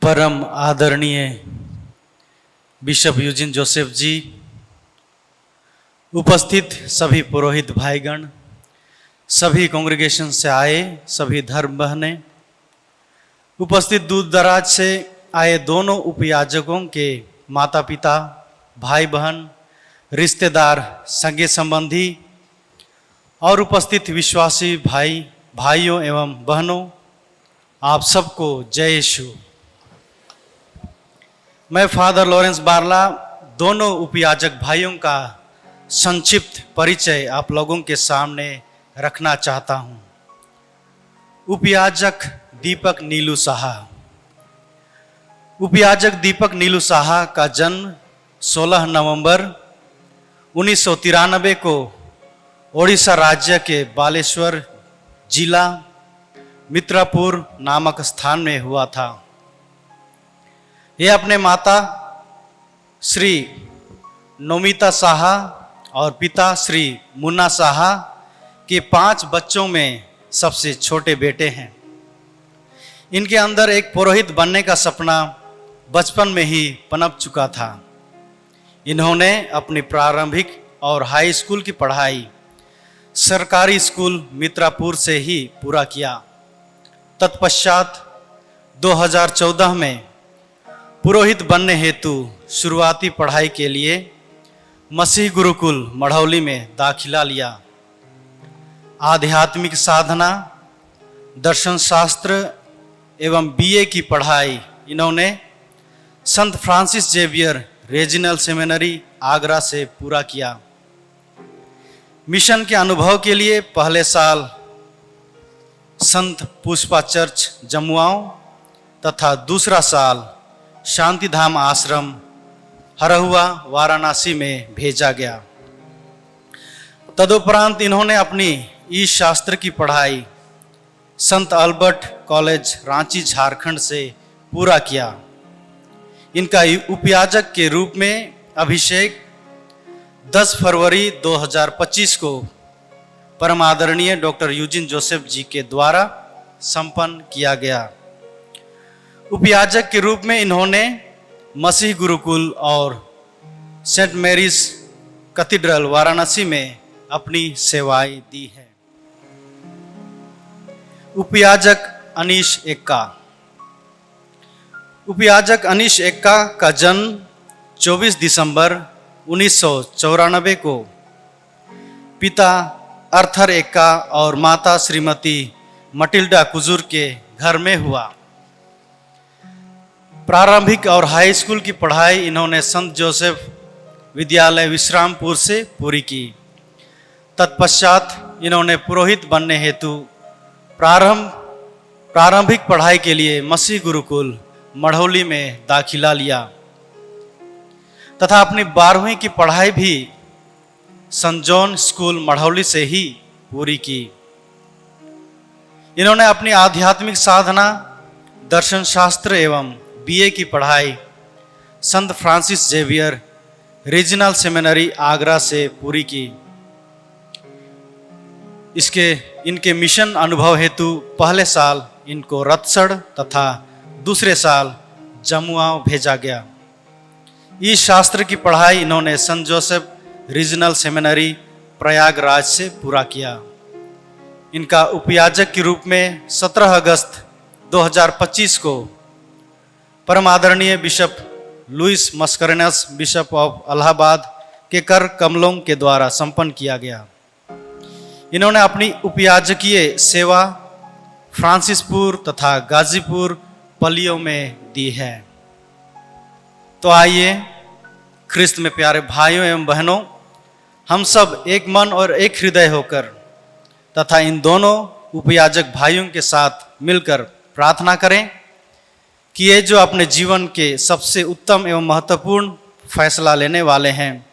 परम आदरणीय bishop Eugene Joseph जी, उपस्थित सभी पुरोहित भाईगण, सभी कांग्रेगेशन से आए सभी धर्म बहनें, उपस्थित दूर दराज से आए दोनों उपयाजकों के माता पिता, भाई बहन, रिश्तेदार, सगे संबंधी और उपस्थित विश्वासी भाइयों एवं बहनों, आप सबको जय यीशु। मैं फादर लॉरेंस बारला दोनों उपयाजक भाइयों का संक्षिप्त परिचय आप लोगों के सामने रखना चाहता हूं। उपयाजक दीपक नीलू साहा। उपयाजक दीपक नीलू साहा का जन्म 16 नवंबर 1993 को ओडिशा राज्य के बालेश्वर जिला मित्रापुर नामक स्थान में हुआ था। ये अपने माता श्री नोमिता साहा और पिता श्री मुन्ना साहा के 5 बच्चों में सबसे छोटे बेटे हैं। इनके अंदर एक पुरोहित बनने का सपना बचपन में ही पनप चुका था। इन्होंने अपनी प्रारंभिक और हाई स्कूल की पढ़ाई सरकारी स्कूल मित्रापुर से ही पूरा किया। तत्पश्चात 2014 में पुरोहित बनने हेतु शुरुआती पढ़ाई के लिए मसीह गुरुकुल मढ़ौली में दाखिला लिया। आध्यात्मिक साधना, दर्शन शास्त्र एवं बीए की पढ़ाई इन्होंने संत Francis Xavier regional seminary Agra से पूरा किया। मिशन के अनुभव के लिए पहले साल संत पुष्पा चर्च जमुआओं तथा दूसरा साल शांतिधाम आश्रम हरहुआ वाराणसी में भेजा गया। तदुपरांत इन्होंने अपनी ई शास्त्र की पढ़ाई संत अल्बर्ट कॉलेज रांची झारखंड से पूरा किया। इनका उपयाजक के रूप में अभिषेक 10 फरवरी 2025 को परम आदरणीय डॉक्टर यूजिन जोसेफ जी के द्वारा संपन्न किया गया। उपयाजक के रूप में इन्होंने मसीह गुरुकुल और सेंट मैरीज कैथेड्रल वाराणसी में अपनी सेवाएं दी हैं। उपयाजक अनीश एक्का। उपयाजक अनीश एक्का का जन्म 24 दिसंबर 1994 को पिता अर्थर एक्का और माता श्रीमती मटिल्डा कुजूर के घर में हुआ। प्रारंभिक और हाई स्कूल की पढ़ाई इन्होंने संत जोसेफ विद्यालय विश्रामपुर से पूरी की। तत्पश्चात इन्होंने पुरोहित बनने हेतु प्रारंभिक पढ़ाई के लिए मसीह गुरुकुल मढ़ौली में दाखिला लिया तथा अपनी 12वीं की पढ़ाई भी संत जॉन स्कूल मढ़ौली से ही पूरी की। इन्होंने अपनी आध्यात्मिक साधना, दर्शन शास्त्र एवं बीए की पढ़ाई संत Francis Xavier regional seminary Agra से पूरी की। इनके मिशन अनुभव हेतु पहले साल इनको रतसड़ तथा दूसरे साल जमुआ भेजा गया। इस शास्त्र की पढ़ाई इन्होंने संत जोसेफ रीजनल सेमिनरी प्रयागराज से पूरा किया। इनका उपयाजक के रूप में 17 अगस्त 2025 को परम आदरणीय bishop Louis Mascarenhas bishop of Allahabad के कर कमलों के द्वारा संपन्न किया गया। इन्होंने अपनी उपयाजकीय सेवा फ्रांसिसपुर तथा गाजीपुर पलियों में दी है। तो आइए ख्रिस्त में प्यारे भाइयों एवं बहनों, हम सब एक मन और एक हृदय होकर तथा इन दोनों उपयाजक भाइयों के साथ मिलकर प्रार्थना करें कि ये जो अपने जीवन के सबसे उत्तम एवं महत्वपूर्ण फैसला लेने वाले हैं,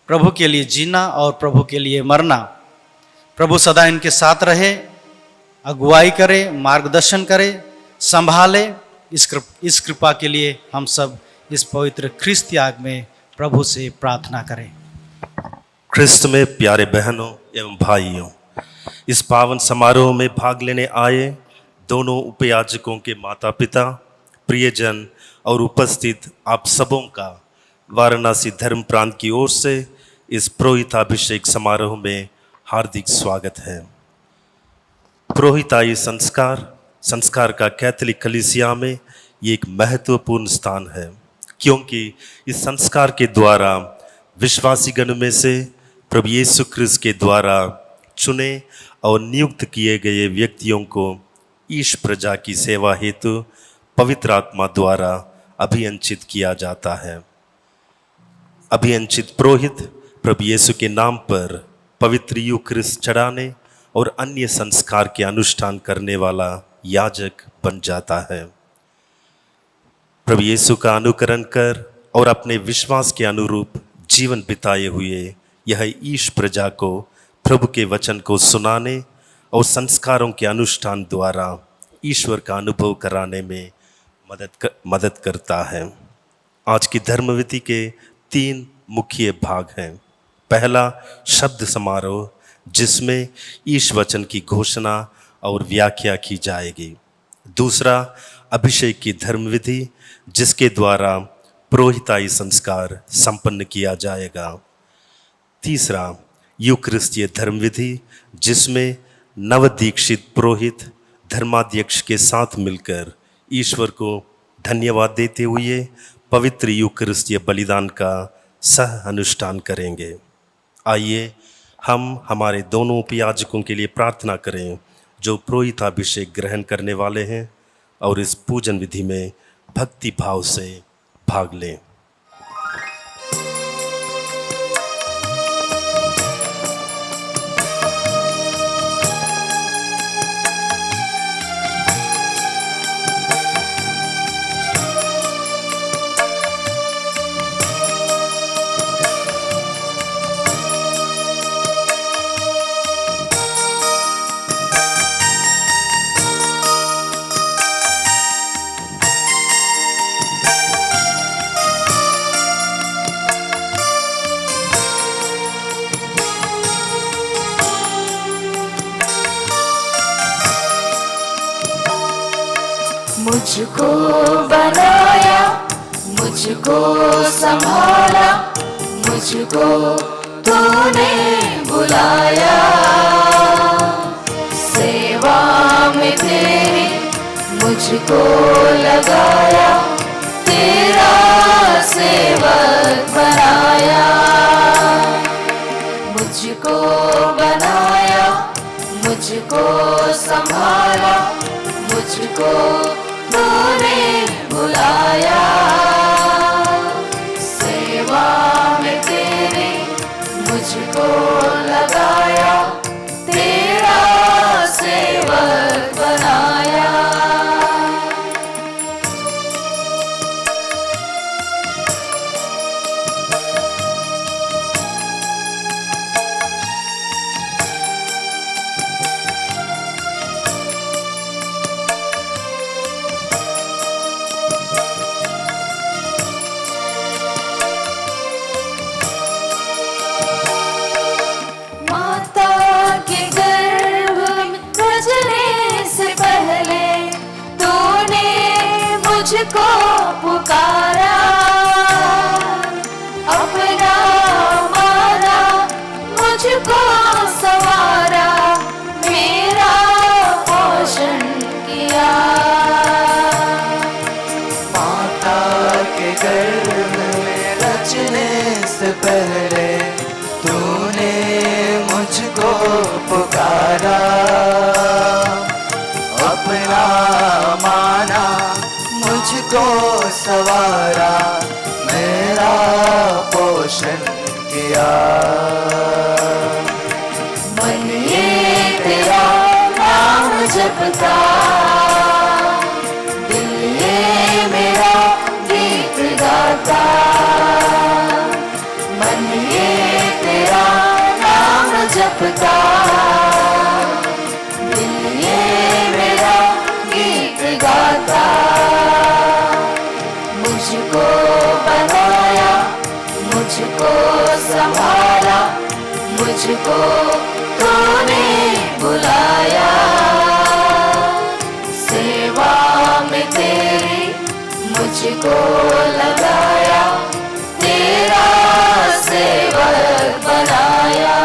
प्रभु के लिए जीना और प्रभु के लिए मरना, प्रभु सदा इनके साथ रहे, अगुवाई करे, मार्गदर्शन करे, संभाले। इस कृपा के लिए हम सब इस पवित्र ख्रिस्त याग में प्रभु से प्रार्थना करें। ख्रिस्त में प्यारे बहनों एवं भाइयों, इस पावन समारोह में भाग लेने आए दोनों उपयाजकों के माता पिता, प्रियजन और उपस्थित आप सबों का वाराणसी धर्म प्रांत की ओर से इस पुरोहिताभिषेक समारोह में हार्दिक स्वागत है। पुरोहिताई संस्कार का कैथोलिक कलीसिया में ये एक महत्वपूर्ण स्थान है, क्योंकि इस संस्कार के द्वारा विश्वासी गण में से प्रभु यीशु क्रिस्त के द्वारा चुने और नियुक्त किए गए व्यक्तियों को ईश प्रजा की सेवा हेतु पवित्र आत्मा द्वारा अभियंचित किया जाता है। अभियंचित पुरोहित प्रभु यीशु के नाम पर पवित्र यूखरिस्ट चढ़ाने और अन्य संस्कार के अनुष्ठान करने वाला याजक बन जाता है। प्रभु यीशु का अनुकरण कर और अपने विश्वास के अनुरूप जीवन बिताए हुए यह ईश प्रजा को प्रभु के वचन को सुनाने और संस्कारों के अनुष्ठान द्वारा ईश्वर का अनुभव कराने में मदद करता है। आज की धर्मविधि के 3 मुख्य भाग हैं। पहला शब्द समारोह, जिसमें ईश वचन की घोषणा और व्याख्या की जाएगी। दूसरा अभिषेक की धर्मविधि, जिसके द्वारा पुरोहिताई संस्कार संपन्न किया जाएगा। तीसरा यूक्रिस्तीय धर्मविधि, जिसमें नवदीक्षित पुरोहित धर्माध्यक्ष के साथ मिलकर ईश्वर को धन्यवाद देते हुए पवित्र यूक्रिस्तीय बलिदान का सह अनुष्ठान करेंगे। आइए हम हमारे दोनों उपयाजकों के लिए प्रार्थना करें, जो पुरोहिताभिषेक ग्रहण करने वाले हैं, और इस पूजन विधि में भक्ति भाव से भाग लें। मुझको बनाया, मुझको संभाला, मुझको तूने बुलाया। सेवा में तेरी मुझको लगाया, तेरा सेवक बनाया। मुझको बनाया, मुझको संभाला, मुझको तूने बुलाया। सेवा में तेरी मुझको लगाया, तेरा सेवक बनाया। मुझको पुकारा, अपना माना, मुझको सवारा, मेरा पोषण किया। माता के गर्भ में रचने से पहले तूने मुझको पुकारा, अपना माना, मुझको सवारा, मेरा पोषण किया। मन ये तेरा नाम जपता, दिल ये मेरा गीत गाता। मन ये तेरा नाम जपता, दिल ये मेरा गीत गाता। मुझको बनाया, मुझको संभाला, मुझको तूने बुलाया। सेवा में तेरी मुझको लगाया, तेरा सेवक बनाया।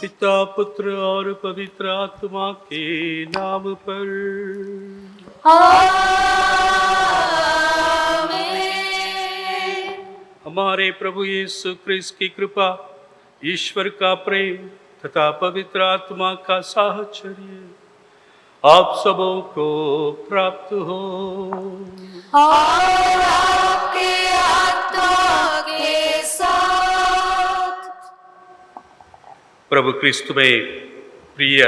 पिता पुत्र और पवित्र आत्मा के नाम पर। आमीन। हमारे प्रभु यीशु क्रिस्त की कृपा, ईश्वर का प्रेम तथा पवित्र आत्मा का साहचर्य आप सबों को प्राप्त हो। और आपके आत्मा के साथ। प्रभु क्रिस्त में प्रिय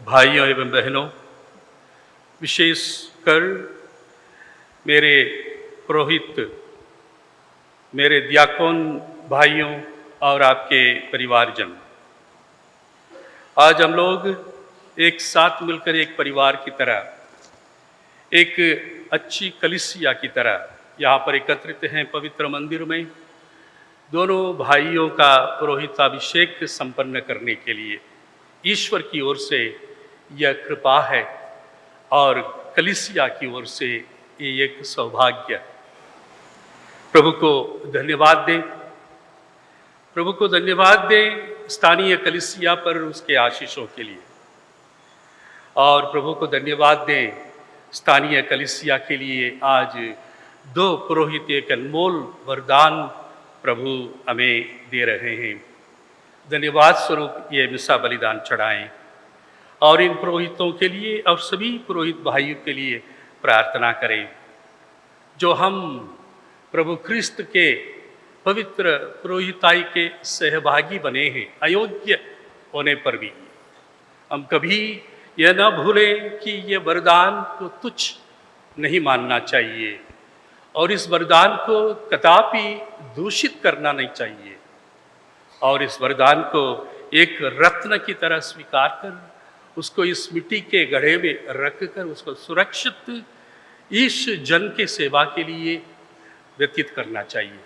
भाइयों एवं बहनों, विशेषकर मेरे पुरोहित, मेरे दियाकोन भाइयों और आपके परिवारजन, आज हम लोग एक साथ मिलकर एक परिवार की तरह, एक अच्छी कलीसिया की तरह यहाँ पर एकत्रित हैं पवित्र मंदिर में, दोनों भाइयों का पुरोहिताभिषेक संपन्न करने के लिए। ईश्वर की ओर से यह कृपा है और कलीसिया की ओर से ये एक सौभाग्य है। प्रभु को धन्यवाद दें, प्रभु को धन्यवाद दें स्थानीय कलीसिया पर उसके आशीषों के लिए, और प्रभु को धन्यवाद दें स्थानीय कलीसिया के लिए आज दो पुरोहित एक अनमोल वरदान प्रभु हमें दे रहे हैं। धन्यवाद स्वरूप ये मिसा बलिदान चढ़ाएं और इन पुरोहितों के लिए और सभी पुरोहित भाइयों के लिए प्रार्थना करें, जो हम प्रभु ख्रिस्त के पवित्र पुरोहिताई के सहभागी बने हैं। अयोग्य होने पर भी हम कभी यह न भूलें कि ये वरदान को तुच्छ नहीं मानना चाहिए और इस वरदान को कदापि दूषित करना नहीं चाहिए, और इस वरदान को एक रत्न की तरह स्वीकार कर उसको इस मिट्टी के घड़े में रख कर उसको सुरक्षित इस जन के सेवा के लिए व्यतीत करना चाहिए।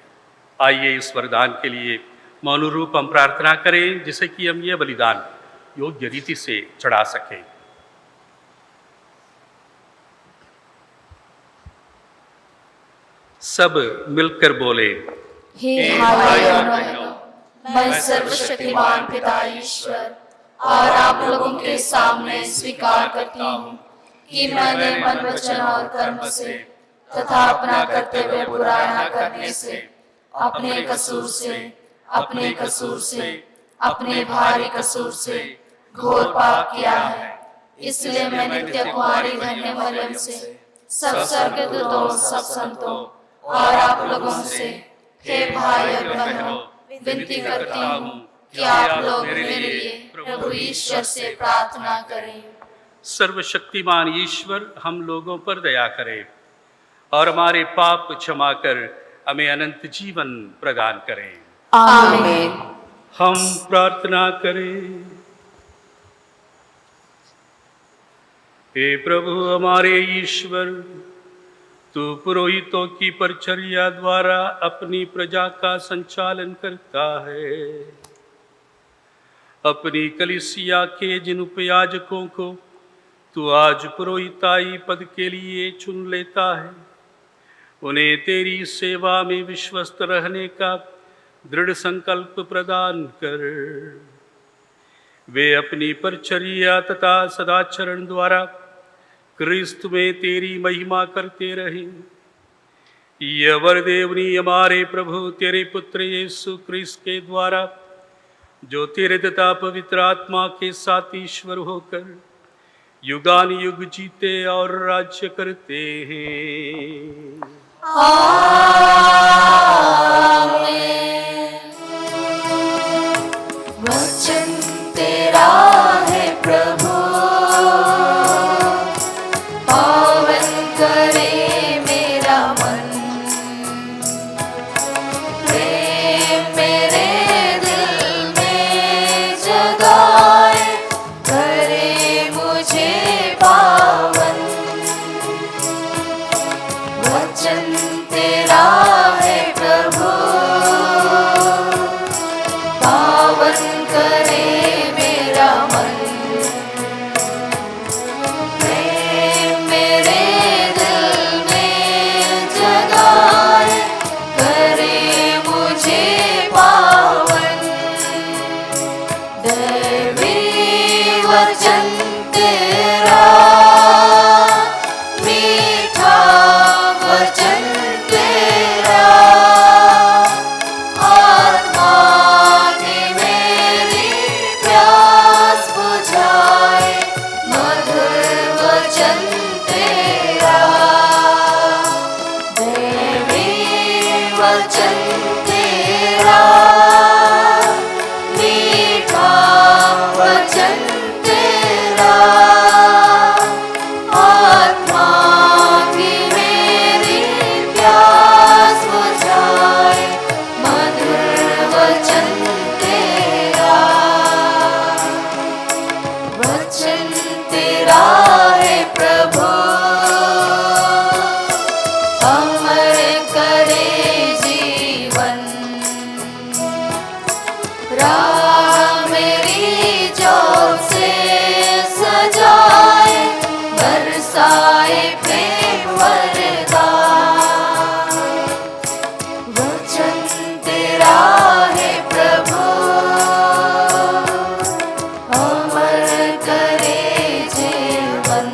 आइए इस वरदान के लिए मौनुरूप हम प्रार्थना करें, जिससे कि हम ये बलिदान योग्य रीति से चढ़ा सकें। सब मिलकर बोले, हे भाइयों बहनों, मैं सर्वशक्तिमान पिता ईश्वर और आप लोगों के सामने स्वीकार करती हूँ कि मैंने मन वचन और कर्म से तथा अपना कर्तव्य पूरा न करने से अपने कसूर से अपने भारी कसूर से घोर पाप किया है। इसलिए मैं नित्य कुमारी धन्य मरियम से, सब स्वर्गदूतों, सब संतों और आप लोगों से, हे भाई और बहनों, विनती करती हूँ कि आप लोग मेरे लिए प्रभु ईश्वर से प्रार्थना करें। सर्वशक्तिमान ईश्वर हम लोगों पर दया करे और हमारे पाप क्षमा कर हमें अनंत जीवन प्रदान करें। आमीन। हम प्रार्थना करें। हे प्रभु हमारे ईश्वर, तू पुरोहितों की परिचर्या द्वारा अपनी प्रजा का संचालन करता है। अपनी कलीसिया के जिन उपयाजकों को तू आज पुरोहिताई पद के लिए चुन लेता है, उन्हें तेरी सेवा में विश्वस्त रहने का दृढ़ संकल्प प्रदान कर। वे अपनी परिचर्या तथा सदाचरण द्वारा क्रिस्त में तेरी महिमा करते रहे। यह वर देवनी हमारे प्रभु तेरे पुत्र यीशु क्रिस्त के द्वारा, जो तेरे तथा पवित्र आत्मा के साथ ईश्वर होकर युगान युग जीते और राज्य करते हैं। आमीन। वचन तेरा है प्रभु, पावन करे मेरा मन। प्रेम मेरे दिल में जगाए, करे मुझे पावन। वचन तेरा है प्रभु, दैवी वचन तेरा, मीठा वचन तेरा, आत्मा की मेरी प्यास बुझाए, मधुर वचन तेरा, दैवी वचन तेरा, मीठा वचन तेरा, आत्मा की मेरी प्यास बुझाए, मधुर वचन तेरा, वचन तेरा है प्रभु, अमर करे जीवन, राह मेरी जोत से सजाए, बरसाए प्रेम वरदान, वचन तेरा है प्रभु, अमर करे जीवन,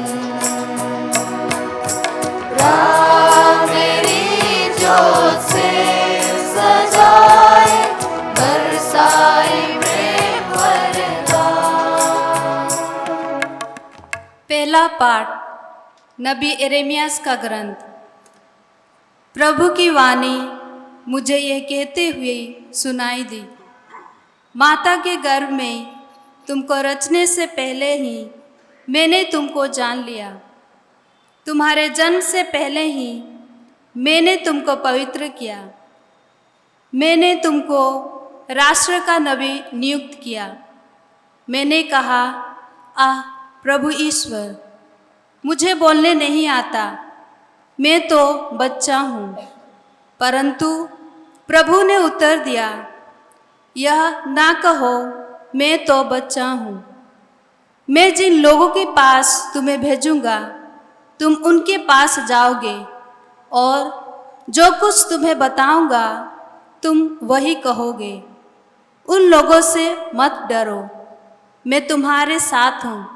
राह मेरी जोत से सजाए, बरसाए प्रेम वरदान। पहला पाठ नबी यिर्मयाह का ग्रंथ। प्रभु की वाणी मुझे यह कहते हुए सुनाई दी, माता के गर्भ में तुमको रचने से पहले ही मैंने तुमको जान लिया, तुम्हारे जन्म से पहले ही मैंने तुमको पवित्र किया, मैंने तुमको राष्ट्र का नबी नियुक्त किया। मैंने कहा, आह प्रभु ईश्वर, मुझे बोलने नहीं आता, मैं तो बच्चा हूँ। परंतु प्रभु ने उत्तर दिया, यह ना कहो, मैं तो बच्चा हूँ। मैं जिन लोगों के पास तुम्हें भेजूँगा, तुम उनके पास जाओगे और जो कुछ तुम्हें बताऊँगा तुम वही कहोगे। उन लोगों से मत डरो, मैं तुम्हारे साथ हूँ,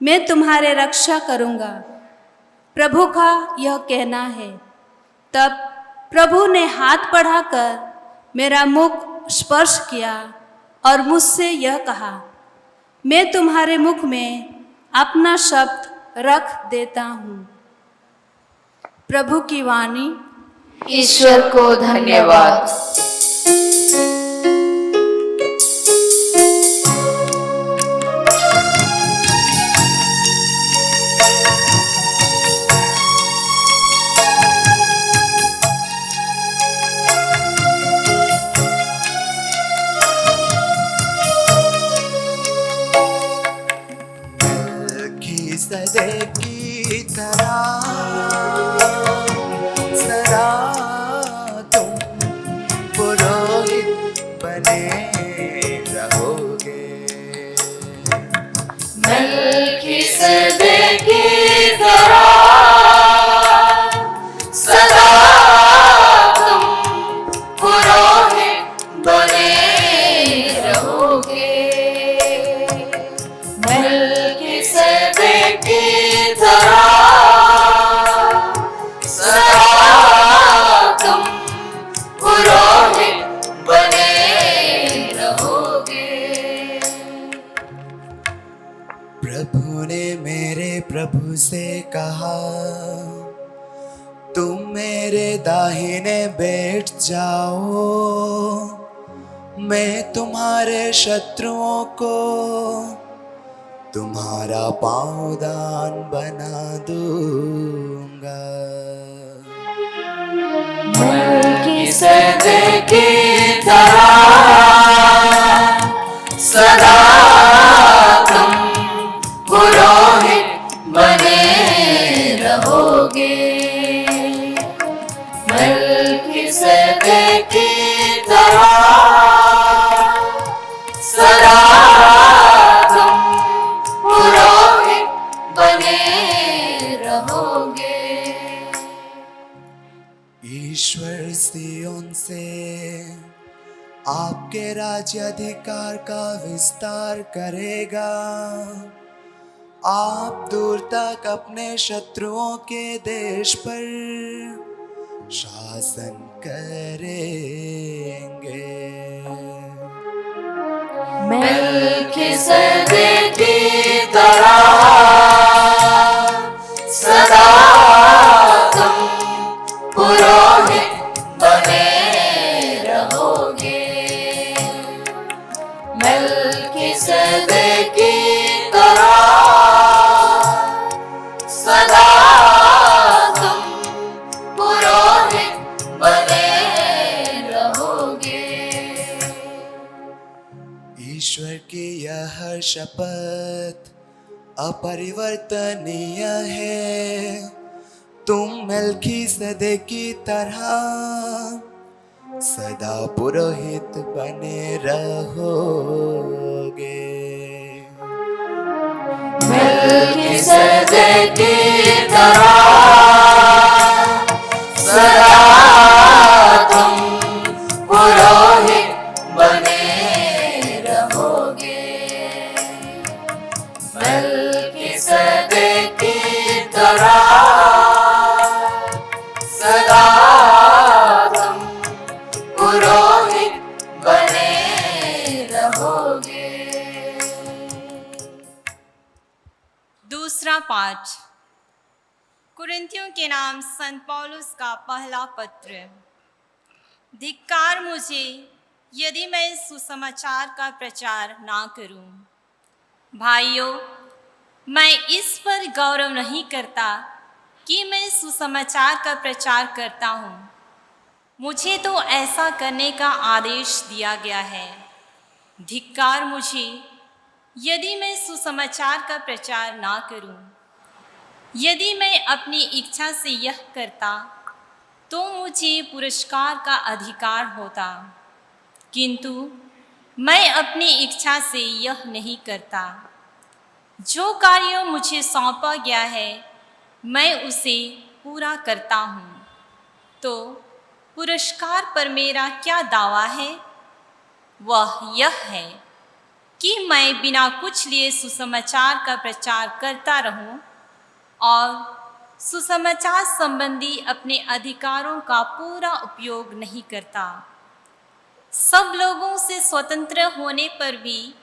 मैं तुम्हारे रक्षा करूँगा, प्रभु का यह कहना है। तब प्रभु ने हाथ बढ़ाकर मेरा मुख स्पर्श किया और मुझसे यह कहा, मैं तुम्हारे मुख में अपना शब्द रख देता हूँ। प्रभु की वाणी। ईश्वर को धन्यवाद। की तरह सदा तुम पुरोहित बने रहोगे। मलकीसेदेक की तरह सदा तुम पुरोहित बने रहोगे। मलकीसेदेक की तरह सदा तुम पुरोहित बने रहोगे। प्रभु ने मेरे प्रभु से कहा, तुम मेरे दाहिने बैठ जाओ, मैं तुम्हारे शत्रुओं को तुम्हारा पाँवदान बना दूंगा। मलकीसेदेक की तरह सदा तुम पुरोहित बने रहोगे। मलकीसेदेक की तरह सदा तुम पुरोहित बने रहोगे। ईश्वर सियोन से आपके राज्य अधिकार का विस्तार करेगा। आप दूर तक अपने शत्रुओं के देश पर शासन करेंगे। मेल्किसेदेक की तरह सदा तुम पुरोहित बने रहोगे। मेल्किसेदेक की तरह सदा तुम पुरोहित बने रहोगे। ईश्वर की यह शपथ अपरिवर्तनीय है। तुम मेल्किसेदेक की तरह सदा पुरोहित बने रहोगे। मेल्किसेदेक की तरह सदा तुम पुरोहित बने रहोगे। मेल्किसेदेक की तरह सदा तुम पुरोहित बने रहोगे। दूसरा पाठ कुरिन्थियों के नाम संत पौलुस का पहला पत्र। धिक्कार मुझे यदि मैं सुसमाचार का प्रचार ना करूं। भाइयों, मैं इस पर गौरव नहीं करता कि मैं सुसमाचार का प्रचार करता हूं। मुझे तो ऐसा करने का आदेश दिया गया है। धिक्कार मुझे यदि मैं सुसमाचार का प्रचार ना करूं। यदि मैं अपनी इच्छा से यह करता तो मुझे पुरस्कार का अधिकार होता, किंतु मैं अपनी इच्छा से यह नहीं करता। जो कार्य मुझे सौंपा गया है मैं उसे पूरा करता हूँ। तो पुरस्कार पर मेरा क्या दावा है? वह यह है कि मैं बिना कुछ लिए सुसमाचार का प्रचार करता रहूं और सुसमाचार संबंधी अपने अधिकारों का पूरा उपयोग नहीं करता। सब लोगों से स्वतंत्र होने पर भी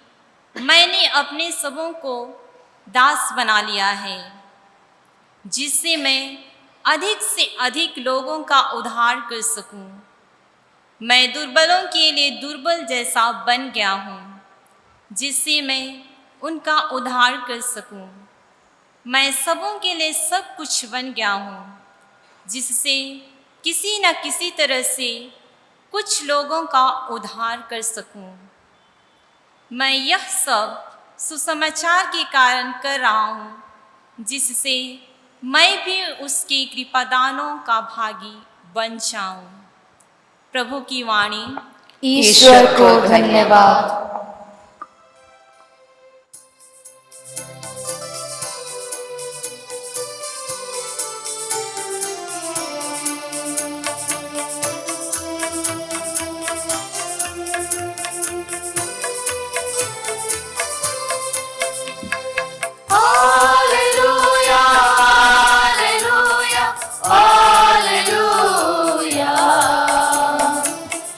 मैंने अपने सबों को दास बना लिया है, जिससे मैं अधिक से अधिक लोगों का उद्धार कर सकूं। मैं दुर्बलों के लिए दुर्बल जैसा बन गया हूँ, जिससे मैं उनका उद्धार कर सकूं। मैं सबों के लिए सब कुछ बन गया हूँ, जिससे किसी न किसी तरह से कुछ लोगों का उद्धार कर सकूं। मैं यह सब सुसमाचार के कारण कर रहा हूँ, जिससे मैं भी उसके कृपादानों का भागी बन जाऊं। प्रभु की वाणी। ईश्वर को धन्यवाद। हालेलुया हालेलुया हालेलुया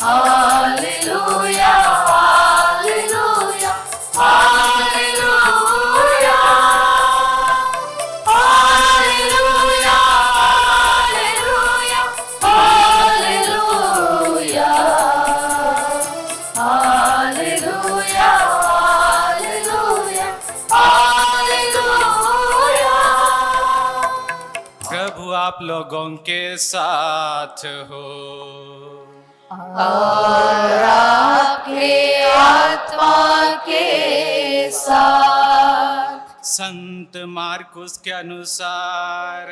हालेलुया हालेलुया हालेलुया हालेलुया हालेलुया हालेलुया हालेलुया। प्रभु आप लोगों के साथ हो। और आपके आत्मा के साथ। संत मार्कुस के अनुसार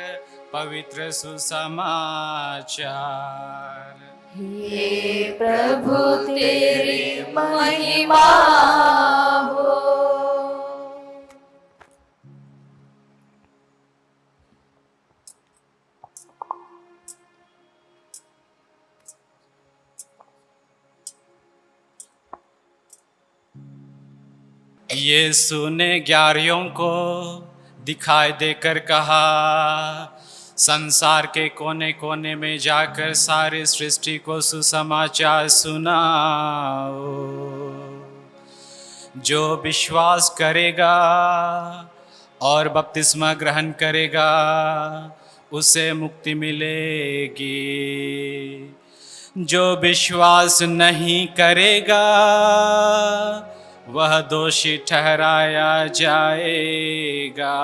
पवित्र सुसमाचार। हे प्रभु तेरी महिमा हो। यीशु ने 11 को दिखाई देकर कहा, संसार के कोने कोने में जाकर सारी सृष्टि को सुसमाचार सुनाओ। जो विश्वास करेगा और बपतिस्मा ग्रहण करेगा उसे मुक्ति मिलेगी। जो विश्वास नहीं करेगा वह दोषी ठहराया जाएगा।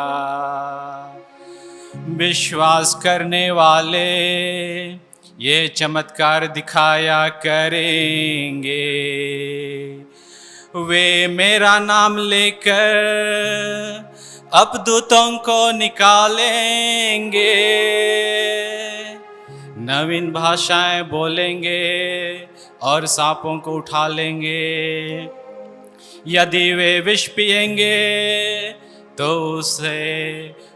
विश्वास करने वाले ये चमत्कार दिखाया करेंगे। वे मेरा नाम लेकर अपदूतों को निकालेंगे, नवीन भाषाएं बोलेंगे और सांपों को उठा लेंगे। यदि वे विष पिएंगे तो उससे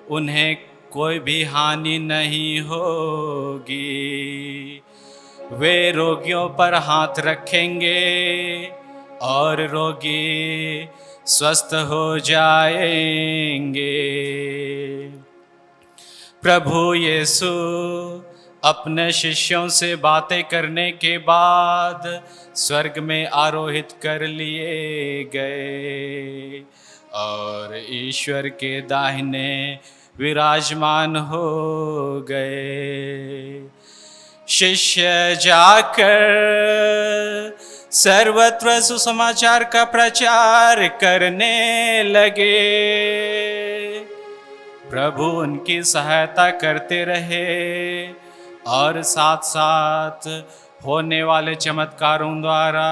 उन्हें कोई भी हानि नहीं होगी। वे रोगियों पर हाथ रखेंगे और रोगी स्वस्थ हो जाएंगे। प्रभु यीशु अपने शिष्यों से बातें करने के बाद स्वर्ग में आरोहित कर लिए गए और ईश्वर के दाहिने विराजमान हो गए। शिष्य जाकर सर्वत्र सुसमाचार का प्रचार करने लगे। प्रभु उनकी सहायता करते रहे और साथ साथ होने वाले चमत्कारों द्वारा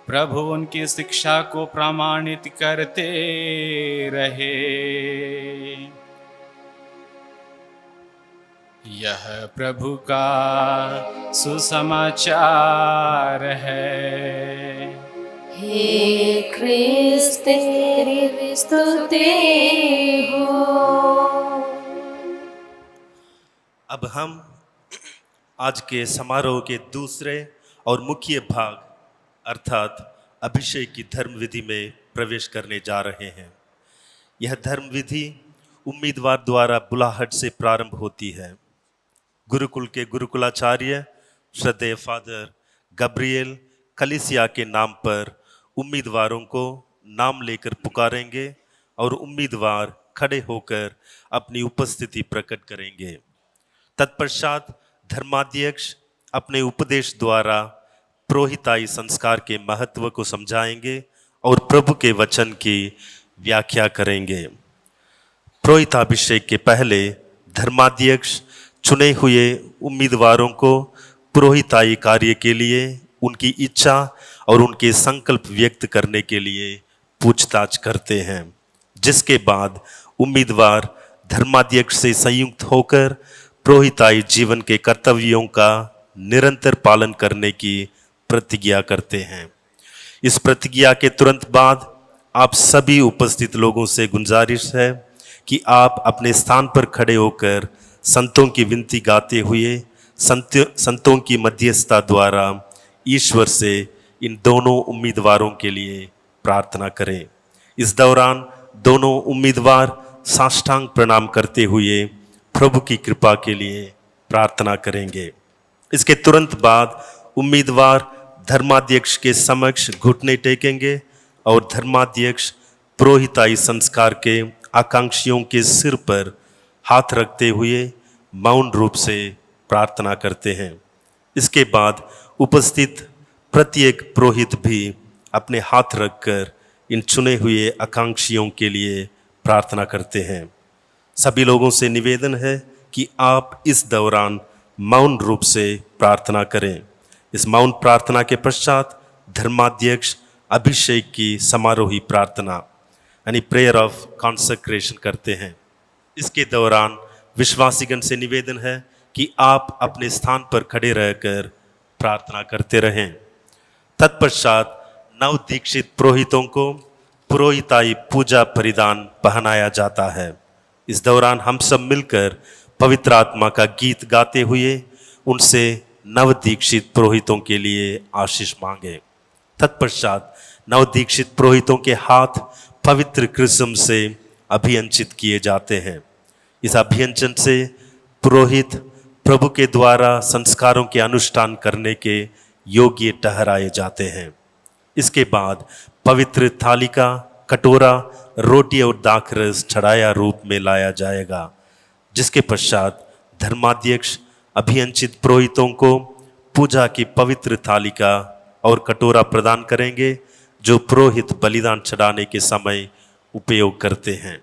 प्रभु उनकी शिक्षा को प्रमाणित करते रहे। यह प्रभु का सुसमाचार है। हे ख्रिस्त तेरी स्तुति हो। अब हम आज के समारोह के दूसरे और मुख्य भाग अर्थात अभिषेक की धर्म विधि में प्रवेश करने जा रहे हैं। यह धर्म विधि उम्मीदवार द्वारा बुलाहट से प्रारंभ होती है। गुरुकुल के गुरुकुलाचार्य श्रद्धेय फादर गब्रिएल कलीसिया के नाम पर उम्मीदवारों को नाम लेकर पुकारेंगे और उम्मीदवार खड़े होकर अपनी उपस्थिति प्रकट करेंगे। तत्पश्चात धर्माध्यक्ष अपने उपदेश द्वारा पुरोहिताई संस्कार के महत्व को समझाएंगे और प्रभु के वचन की व्याख्या करेंगे। पुरोहिताभिषेक के पहले धर्माध्यक्ष चुने हुए उम्मीदवारों को पुरोहिताई कार्य के लिए उनकी इच्छा और उनके संकल्प व्यक्त करने के लिए पूछताछ करते हैं, जिसके बाद उम्मीदवार धर्माध्यक्ष से संयुक्त होकर पुरोहिताई जीवन के कर्तव्यों का निरंतर पालन करने की प्रतिज्ञा करते हैं। इस प्रतिज्ञा के तुरंत बाद आप सभी उपस्थित लोगों से गुजारिश है कि आप अपने स्थान पर खड़े होकर संतों की विनती गाते हुए संतों की मध्यस्थता द्वारा ईश्वर से इन दोनों उम्मीदवारों के लिए प्रार्थना करें। इस दौरान दोनों उम्मीदवार साष्टांग प्रणाम करते हुए प्रभु की कृपा के लिए प्रार्थना करेंगे। इसके तुरंत बाद उम्मीदवार धर्माध्यक्ष के समक्ष घुटने टेकेंगे और धर्माध्यक्ष पुरोहिताई संस्कार के आकांक्षियों के सिर पर हाथ रखते हुए मौन रूप से प्रार्थना करते हैं। इसके बाद उपस्थित प्रत्येक पुरोहित भी अपने हाथ रखकर इन चुने हुए आकांक्षियों के लिए प्रार्थना करते हैं। सभी लोगों से निवेदन है कि आप इस दौरान मौन रूप से प्रार्थना करें। इस मौन प्रार्थना के पश्चात धर्माध्यक्ष अभिषेक की समारोही प्रार्थना यानी प्रेयर ऑफ कॉन्सेक्रेशन करते हैं। इसके दौरान विश्वासीगण से निवेदन है कि आप अपने स्थान पर खड़े रहकर प्रार्थना करते रहें। तत्पश्चात नव दीक्षित पुरोहितों को पुरोहिताई पूजा परिधान पहनाया जाता है। इस दौरान हम सब मिलकर पवित्र आत्मा का गीत गाते हुए उनसे नव दीक्षित पुरोहितों के लिए आशीष मांगे। तत्पश्चात नवदीक्षित पुरोहितों के हाथ पवित्र क्रिस्म से अभियंचित किए जाते हैं। इस अभियंचन से पुरोहित प्रभु के द्वारा संस्कारों के अनुष्ठान करने के योग्य ठहराए जाते हैं। इसके बाद पवित्र थाली का कटोरा, रोटी और दाखरस चढ़ाया रूप में लाया जाएगा, जिसके पश्चात धर्माध्यक्ष अभियंचित पुरोहितों को पूजा की पवित्र थाली का और कटोरा प्रदान करेंगे, जो पुरोहित बलिदान चढ़ाने के समय उपयोग करते हैं।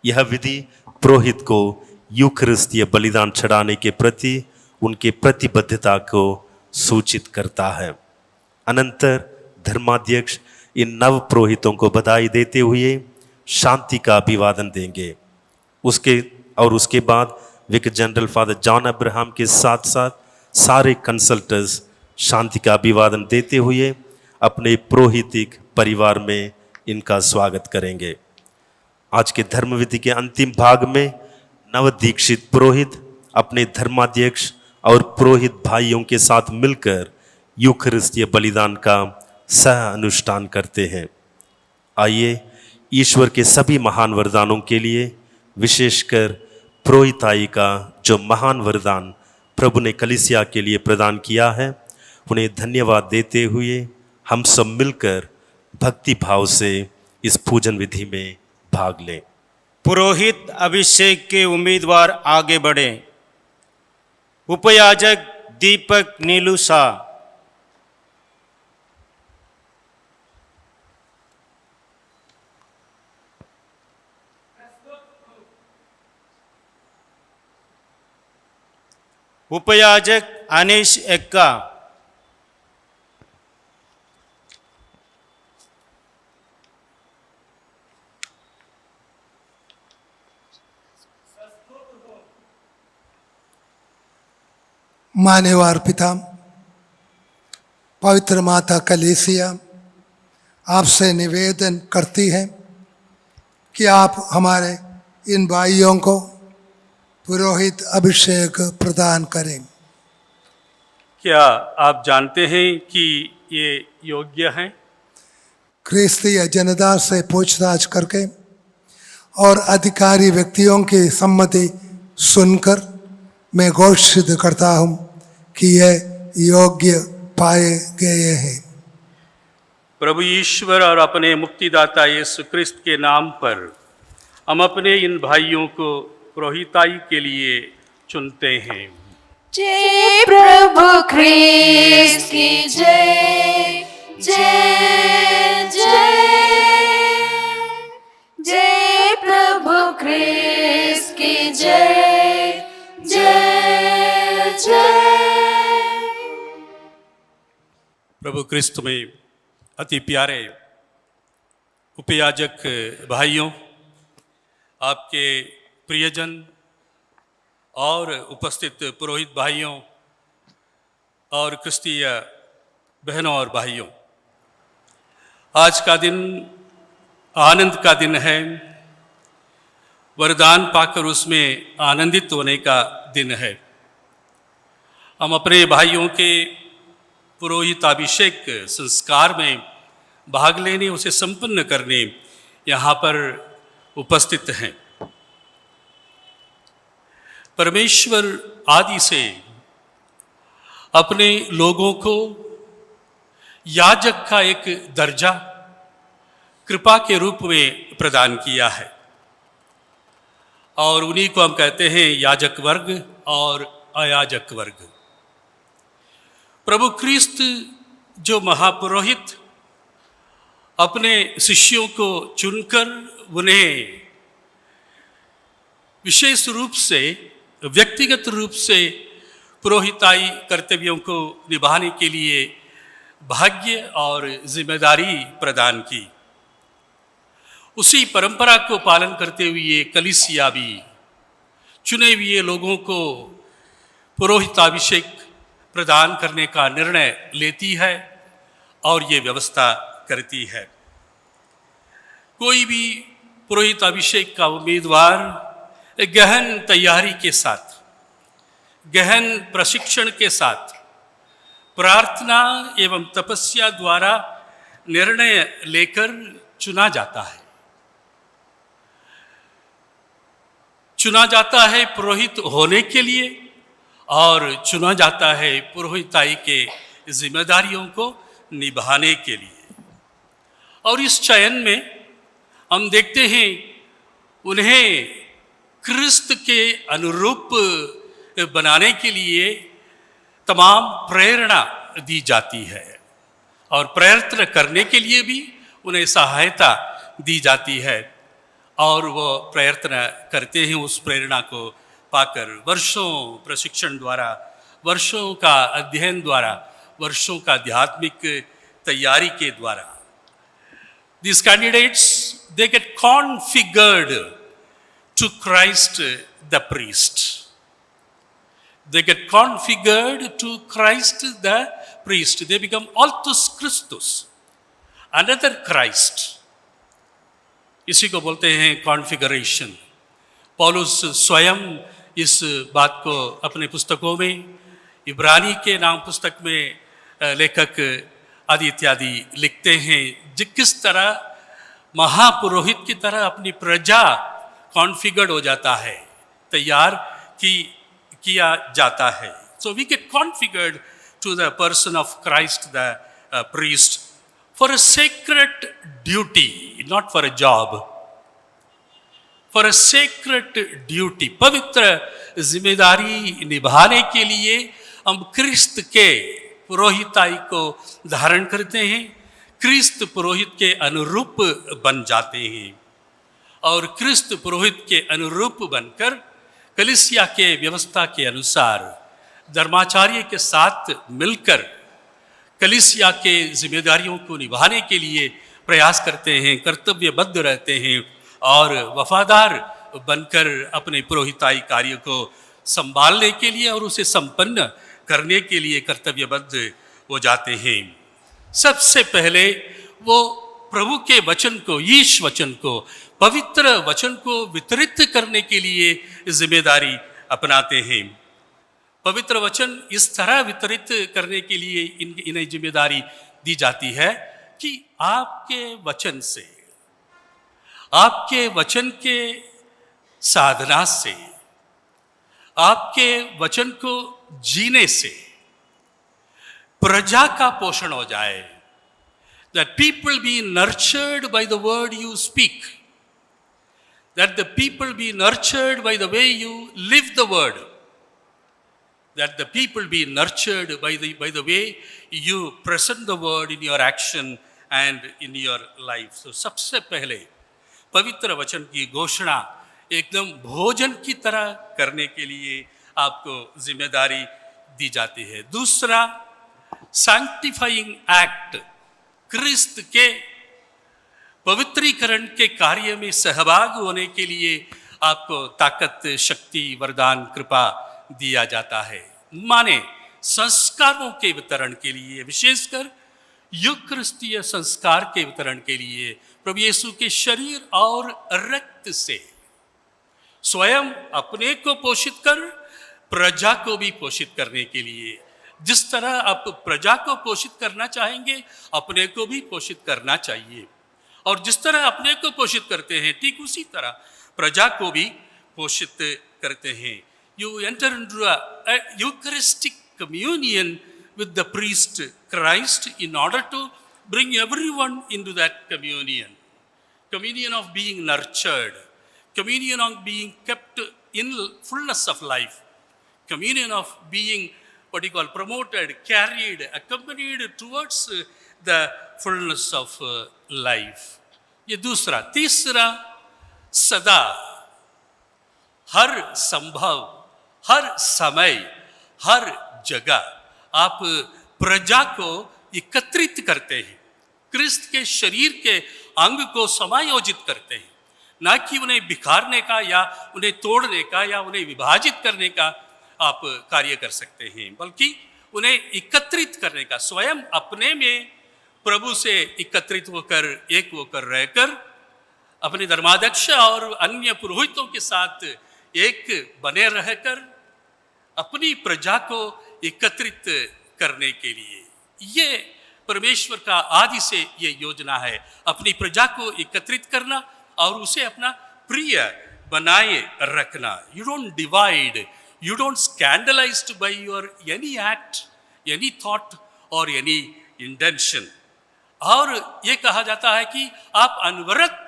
यह विधि पुरोहित को यूखरिस्तीय बलिदान चढ़ाने के प्रति उनके प्रतिबद्धता को सूचित करता है। अनंतर धर्माध्यक्ष इन नव पुरोहितों को बधाई देते हुए शांति का अभिवादन देंगे। उसके बाद vic general father John Abraham के साथ साथ सारे कंसल्टर्स शांति का अभिवादन देते हुए अपने पुरोहितिक परिवार में इनका स्वागत करेंगे। आज के धर्मविधि के अंतिम भाग में नवदीक्षित पुरोहित अपने धर्माध्यक्ष और पुरोहित भाइयों के साथ मिलकर यूखरिस्तीय बलिदान का सह अनुष्ठान करते हैं। आइए ईश्वर के सभी महान वरदानों के लिए, विशेषकर पुरोहिताई का जो महान वरदान प्रभु ने कलीसिया के लिए प्रदान किया है, उन्हें धन्यवाद देते हुए हम सब मिलकर भक्ति भाव से इस पूजन विधि में भाग लें। पुरोहित अभिषेक के उम्मीदवार आगे बढ़े। उपयाजक दीपक नीलू शाह। उपयाजक अनीश एक्का। मान्यवर पिता, पवित्र माता कलीसिया आपसे निवेदन करती है कि आप हमारे इन भाइयों को पुरोहित अभिषेक प्रदान करें। क्या आप जानते हैं कि ये योग्य हैं? क्रिस्तीय जनता से पूछताछ करके और अधिकारी व्यक्तियों की सम्मति सुनकर मैं घोषित करता हूँ कि यह योग्य पाए गए हैं। प्रभु ईश्वर और अपने मुक्तिदाता यीशु क्रिस्त के नाम पर हम अपने इन भाइयों को पुरोहिताई के लिए चुनते हैं। जय प्रभु ख्रीस्त की जय, जय जय। जय प्रभु ख्रीस्त की जय, जय जय। प्रभु क्रिस्त में अति प्यारे उपयाजक भाइयों, आपके प्रियजन और उपस्थित पुरोहित भाइयों और क्रिस्तीय बहनों और भाइयों, आज का दिन आनंद का दिन है। वरदान पाकर उसमें आनंदित होने का दिन है। हम अपने भाइयों के पुरोहिताभिषेक संस्कार में भाग लेने, उसे संपन्न करने यहाँ पर उपस्थित हैं। परमेश्वर आदि से अपने लोगों को याजक का एक दर्जा कृपा के रूप में प्रदान किया है, और उन्हीं को हम कहते हैं याजक वर्ग और अयाजक वर्ग। प्रभु क्रिस्त जो महापुरोहित अपने शिष्यों को चुनकर उन्हें विशेष रूप से, व्यक्तिगत रूप से पुरोहिताई कर्तव्यों को निभाने के लिए भाग्य और जिम्मेदारी प्रदान की, उसी परंपरा को पालन करते हुए कलीसिया भी चुने हुए लोगों को पुरोहिताभिषेक प्रदान करने का निर्णय लेती है और ये व्यवस्था करती है। कोई भी पुरोहिताभिषेक का उम्मीदवार गहन तैयारी के साथ, गहन प्रशिक्षण के साथ, प्रार्थना एवं तपस्या द्वारा निर्णय लेकर चुना जाता है। चुना जाता है पुरोहित होने के लिए और चुना जाता है पुरोहिताई के जिम्मेदारियों को निभाने के लिए। और इस चयन में हम देखते हैं उन्हें क्रिस्त के अनुरूप बनाने के लिए तमाम प्रेरणा दी जाती है और प्रयत्न करने के लिए भी उन्हें सहायता दी जाती है और वो प्रयत्न करते हैं उस प्रेरणा को पाकर वर्षों प्रशिक्षण द्वारा, वर्षों का अध्ययन द्वारा, वर्षों का आध्यात्मिक तैयारी के द्वारा। These candidates, they get configured to Christ the priest. They get configured to Christ the priest. They become altus Christus, another Christ. इसी को बोलते हैं कॉन्फ़िगरेशन। पौलुस स्वयं इस बात को अपने पुस्तकों में, इब्रानी के नाम पुस्तक में लेखक आदि इत्यादि लिखते हैं किस तरह महापुरोहित की तरह अपनी प्रजा कॉन्फ़िगर्ड हो जाता है, तैयार किया जाता है। So we get configured to the person of Christ the priest for a sacred duty, not for a job, for a sacred duty, पवित्र जिम्मेदारी निभाने के लिए हम क्रिस्त के पुरोहिताई को धारण करते हैं, क्रिस्त पुरोहित के अनुरूप बन जाते हैं और क्रिस्त पुरोहित के अनुरूप बनकर कलीसिया के व्यवस्था के अनुसार धर्माचार्य के साथ मिलकर कलीसिया के जिम्मेदारियों को निभाने के लिए प्रयास करते हैं, कर्तव्यबद्ध रहते हैं और वफादार बनकर अपने पुरोहिताई कार्य को संभालने के लिए और उसे संपन्न करने के लिए कर्तव्यबद्ध हो जाते हैं। सबसे पहले वो प्रभु के वचन को, ईश वचन को, पवित्र वचन को वितरित करने के लिए जिम्मेदारी अपनाते हैं। पवित्र वचन इस तरह वितरित करने के लिए इन्हें जिम्मेदारी दी जाती है कि आपके वचन से, आपके वचन के साधना से, आपके वचन को जीने से प्रजा का पोषण हो जाए। That people be nurtured by the word you speak. That the people be nurtured by the way you live the word. That the people be nurtured by the way you present the word in your action and in your life. So सबसे पहले पवित्र वचन की घोषणा एकदम भोजन की तरह करने के लिए आपको जिम्मेदारी दी जाती है। दूसरा, सैंक्टिफाइंग एक्ट, क्रिस्त के पवित्रीकरण के कार्य में सहभाग होने के लिए आपको ताकत, शक्ति, वरदान, कृपा दिया जाता है। माने संस्कारों के वितरण के लिए, विशेषकर यूक्रिस्तीय संस्कार के वितरण के लिए प्रभु यीशु के शरीर और रक्त से स्वयं अपने को पोषित कर प्रजा को भी पोषित करने के लिए, जिस तरह आप प्रजा को पोषित करना चाहेंगे अपने को भी पोषित करना चाहिए, और जिस तरह अपने को पोषित करते हैं ठीक उसी तरह प्रजा को भी पोषित करते हैं। You enter into a Eucharistic communion with the priest Christ in order to bring everyone into that communion. Communion of being nurtured, communion of being kept in fullness of life, communion of being what you call promoted, carried, accompanied towards the fullness of life. ये दूसरा। तीसरा, सदा, हर संभव, हर समय, हर जगह आप प्रजा को एकत्रित करते हैं, क्रिस्त के शरीर के अंग को समायोजित करते हैं, ना कि उन्हें बिखारने का या उन्हें तोड़ने का या उन्हें विभाजित करने का आप कार्य कर सकते हैं, बल्कि उन्हें एकत्रित करने का, स्वयं अपने में प्रभु से एकत्रित होकर, एक होकर रहकर अपने धर्माध्यक्ष और अन्य पुरोहितों के साथ एक बने रहकर अपनी प्रजा को एकत्रित करने के लिए। ये परमेश्वर का आदि से ये योजना है, अपनी प्रजा को एकत्रित करना और उसे अपना प्रिय बनाए रखना. You don't divide, you don't scandalized by your any act, any thought or any intention. और ये कहा जाता है कि आप अनवरत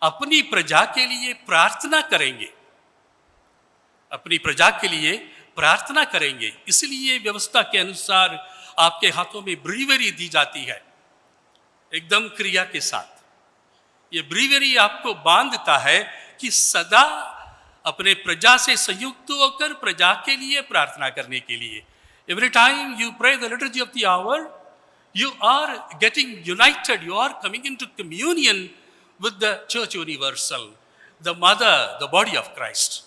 अपनी प्रजा के लिए प्रार्थना करेंगे, अपनी प्रजा के लिए प्रार्थना करेंगे. इसलिए व्यवस्था के अनुसार आपके हाथों में ब्रीवरी दी जाती है, एकदम क्रिया के साथ. ये ब्रीवरी आपको बांधता है कि सदा अपने प्रजा से संयुक्त होकर प्रजा के लिए प्रार्थना करने के लिए. Every time you pray the liturgy of the hour, you are getting united, you are coming into communion with the Church Universal, the mother, the body of Christ.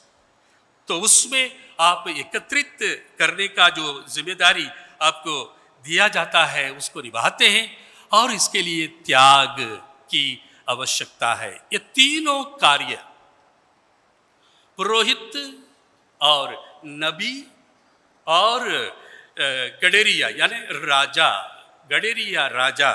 तो उसमें आप एकत्रित करने का जो जिम्मेदारी आपको दिया जाता है उसको निभाते हैं, और इसके लिए त्याग की आवश्यकता है. ये तीनों कार्य, पुरोहित और नबी और गडेरिया यानी राजा, गडेरिया राजा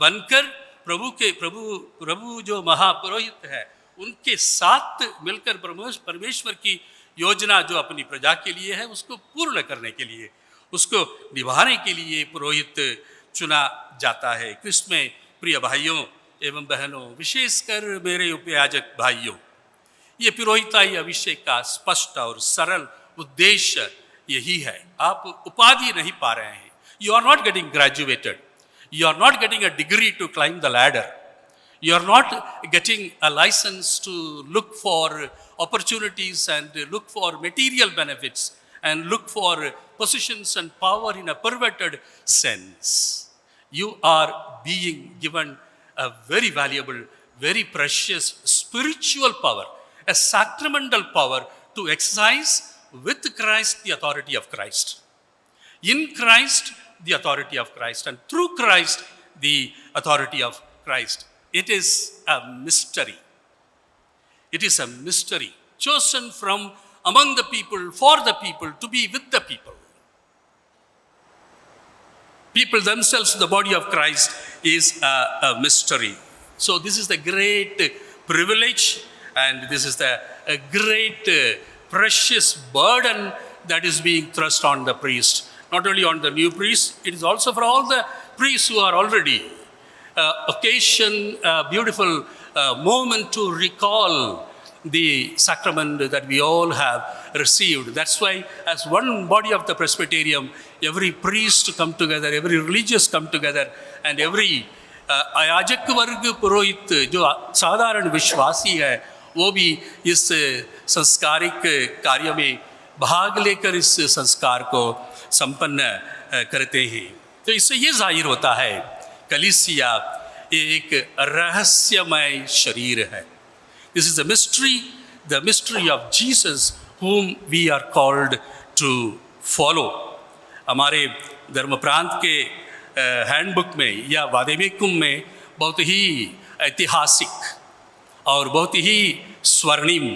बनकर प्रभु जो महापुरोहित है उनके साथ मिलकर परमेश्वर की योजना जो अपनी प्रजा के लिए है उसको पूर्ण करने के लिए, उसको निभाने के लिए पुरोहित चुना जाता है. क्रिस्त में प्रिय भाइयों एवं बहनों, विशेषकर मेरे उपयाजक भाइयों, ये पुरोहिताई अभिषेक का स्पष्ट और सरल उद्देश्य यही है. आप उपाधि नहीं पा रहे हैं. You are not getting graduated. You are not getting a degree to climb the ladder. You are not getting a license to look for opportunities and look for material benefits and look for positions and power in a perverted sense. You are being given a very valuable, very precious spiritual power, a sacramental power to exercise with Christ the authority of Christ. In Christ, the authority of Christ, and through Christ, the authority of Christ. It is a mystery. It is a mystery chosen from among the people, for the people, to be with the people. People themselves, the body of Christ, is a mystery. So this is the great privilege, and this is the great precious burden that is being thrust on the priest. Not only on the new priest, it is also for all the priests who are already. Occasion, a beautiful moment to recall the sacrament that we all have received. That's why, as one body of the Presbyterian, every priest come together, every religious come together, and every अयाजक वर्ग पुरोहित जो साधारण विश्वासी है वो भी इस संस्कारिक कार्य में भाग लेकर इस संस्कार को संपन्न करते हैं. तो इससे ये जाहिर होता है कलीसिया एक रहस्यमय शरीर है. This is the mystery of Jesus whom we are called to follow. हमारे धर्म प्रांत के हैंडबुक में या वादेमेकुम में बहुत ही ऐतिहासिक और बहुत ही स्वर्णिम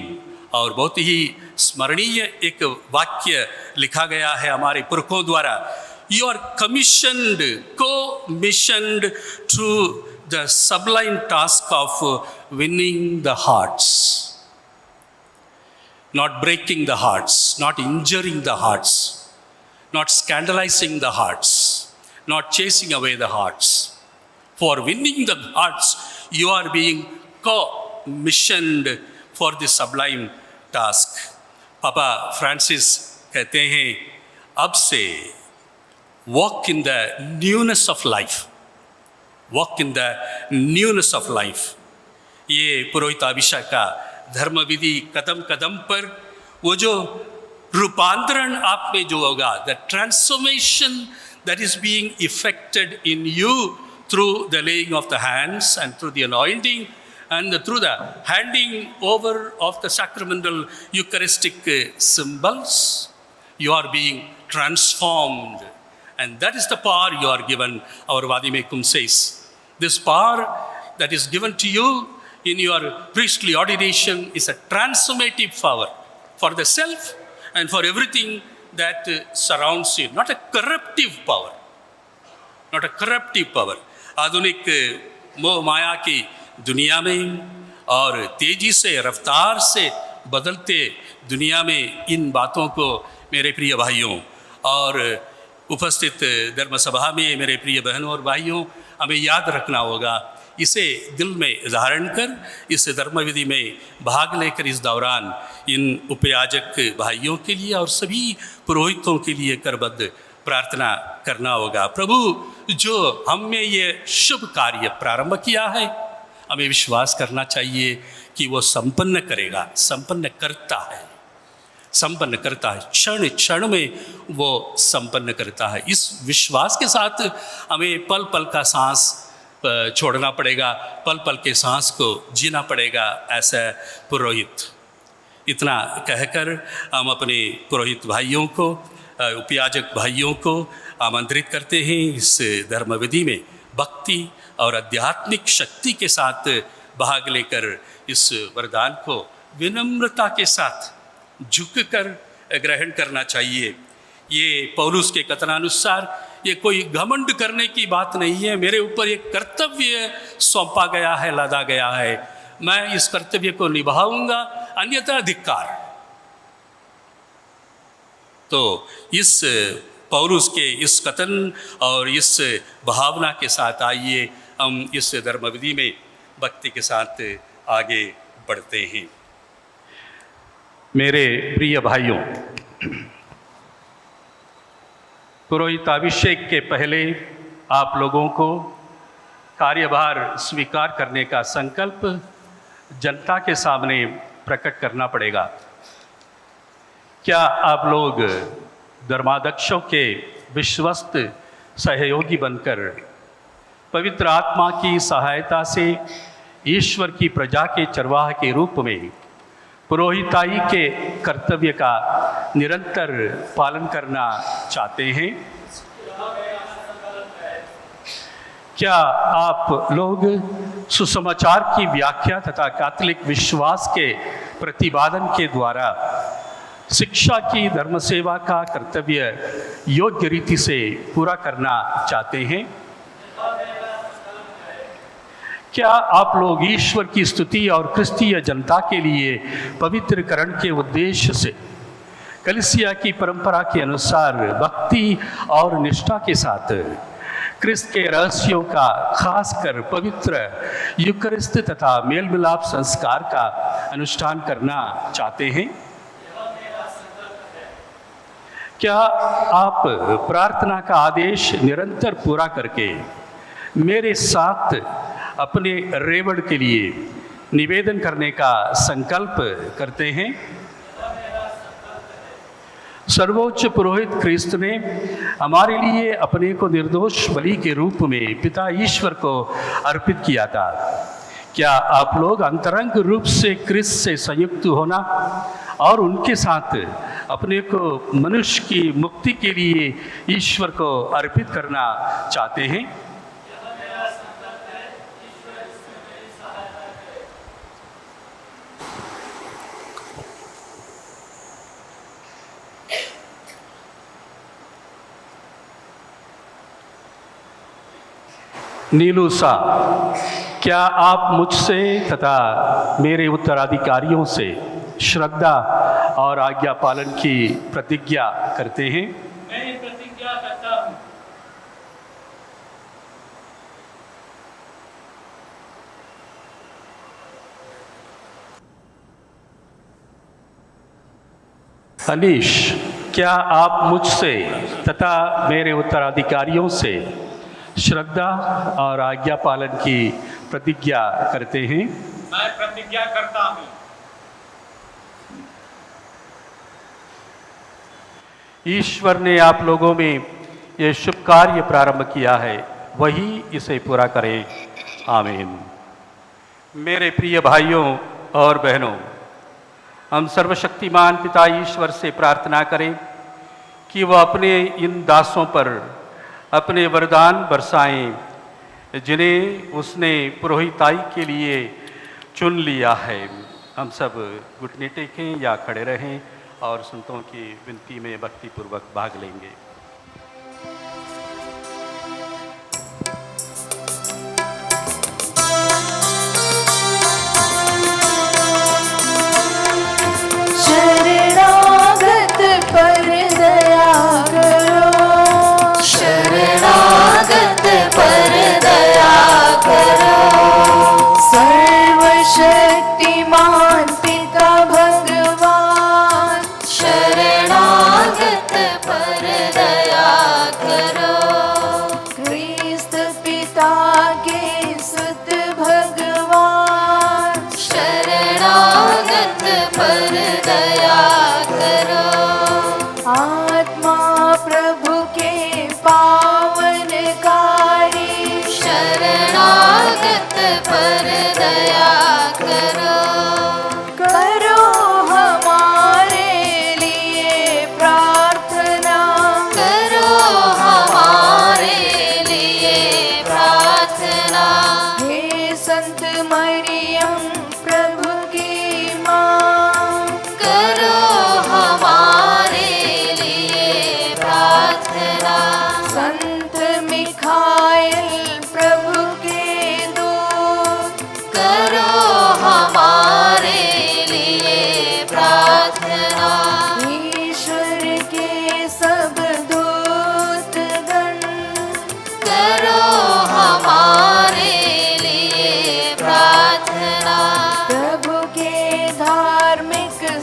और बहुत ही स्मरणीय एक वाक्य लिखा गया है हमारे पुरखों द्वारा. You are commissioned, co-missioned to the sublime task of winning the hearts. Not breaking the hearts, not injuring the hearts, not scandalizing the hearts, not chasing away the hearts. For winning the hearts, you are being co-missioned for this sublime task. Papa Francis कहते हैं अब से walk in the newness of life. Walk in the newness of life. ये पुरोहिताभिषेक का धर्म विधि कदम कदम पर वो जो रूपांतरण आप में जो होगा, the transformation that is being effected in you through the laying of the hands and through the anointing and through the handing over of the sacramental Eucharistic symbols, you are being transformed. And that is the power you are given, our Vadimekum says. This power that is given to you in your priestly ordination is a transformative power for the self and for everything that surrounds you, not a corruptive power. Not a corruptive power. आधुनिक मोह माया की दुनिया में और तेजी से रफ्तार से बदलते दुनिया में इन बातों को मेरे प्रिय भाइयों और उपस्थित धर्म सभा में मेरे प्रिय बहनों और भाइयों हमें याद रखना होगा। इसे दिल में धारण कर इस धर्म विधि में भाग लेकर इस दौरान इन उपयाजक भाइयों के लिए और सभी पुरोहितों के लिए करबद्ध प्रार्थना करना होगा। प्रभु जो हम में ये शुभ कार्य प्रारंभ किया है, हमें विश्वास करना चाहिए कि वो संपन्न करेगा, संपन्न करता है, संपन्न करता है, क्षण क्षण में वो संपन्न करता है। इस विश्वास के साथ हमें पल पल का सांस छोड़ना पड़ेगा, पल पल के सांस को जीना पड़ेगा ऐसा पुरोहित। इतना कहकर हम अपने पुरोहित भाइयों को, उपयाजक भाइयों को आमंत्रित करते हैं इस धर्म विधि में भक्ति और आध्यात्मिक शक्ति के साथ भाग लेकर इस वरदान को विनम्रता के साथ झुककर ग्रहण करना चाहिए। ये पौलुस के कथनानुसार ये कोई घमंड करने की बात नहीं है। मेरे ऊपर एक कर्तव्य सौंपा गया है, लादा गया है, मैं इस कर्तव्य को निभाऊंगा, अन्यथा धिक्कार। तो इस पौलुस के इस कथन और इस भावना के साथ आइए हम इस धर्म विधि में भक्ति के साथ आगे बढ़ते हैं। मेरे प्रिय भाइयों, पुरोहिताभिषेक के पहले आप लोगों को कार्यभार स्वीकार करने का संकल्प जनता के सामने प्रकट करना पड़ेगा। क्या आप लोग धर्माध्यक्षों के विश्वस्त सहयोगी बनकर पवित्र आत्मा की सहायता से ईश्वर की प्रजा के चरवाह के रूप में पुरोहिताई के कर्तव्य का निरंतर पालन करना चाहते हैं? क्या आप लोग सुसमाचार की व्याख्या तथा कैथोलिक विश्वास के प्रतिपादन के द्वारा शिक्षा की धर्म सेवा का कर्तव्य योग्य रीति से पूरा करना चाहते हैं? क्या आप लोग ईश्वर की स्तुति और क्रिस्तीय जनता के लिए पवित्रकरण के उद्देश्य से कलीसिया की परंपरा के अनुसार भक्ति और निष्ठा के साथ क्रिस्त के रहस्यों का खासकर पवित्र यूकरिस्त तथा मेल मिलाप संस्कार का अनुष्ठान करना चाहते हैं? क्या आप प्रार्थना का आदेश निरंतर पूरा करके मेरे साथ अपने रेवड़ के लिए निवेदन करने का संकल्प करते हैं? सर्वोच्च पुरोहित क्रिस्त ने हमारे लिए अपने को निर्दोष बलि के रूप में पिता ईश्वर को अर्पित किया था। क्या आप लोग अंतरंग रूप से क्रिस्त से संयुक्त होना और उनके साथ अपने को मनुष्य की मुक्ति के लिए ईश्वर को अर्पित करना चाहते हैं? नीलूसा, क्या आप मुझसे तथा मेरे उत्तराधिकारियों से श्रद्धा और आज्ञा पालन की प्रतिज्ञा करते हैं? मैं ये प्रतिज्ञा करता हूँ। अनीश, क्या आप मुझसे तथा मेरे उत्तराधिकारियों से श्रद्धा और आज्ञा पालन की प्रतिज्ञा करते हैं? मैं प्रतिज्ञा करता हूँ। ईश्वर ने आप लोगों में ये शुभ कार्य प्रारंभ किया है, वही इसे पूरा करें। आमीन। मेरे प्रिय भाइयों और बहनों, हम सर्वशक्तिमान पिता ईश्वर से प्रार्थना करें कि वह अपने इन दासों पर अपने वरदान बरसाएं जिन्हें उसने पुरोहिताई के लिए चुन लिया है। हम सब घुटने टेकें या खड़े रहें और संतों की विनती में भक्तिपूर्वक भाग लेंगे।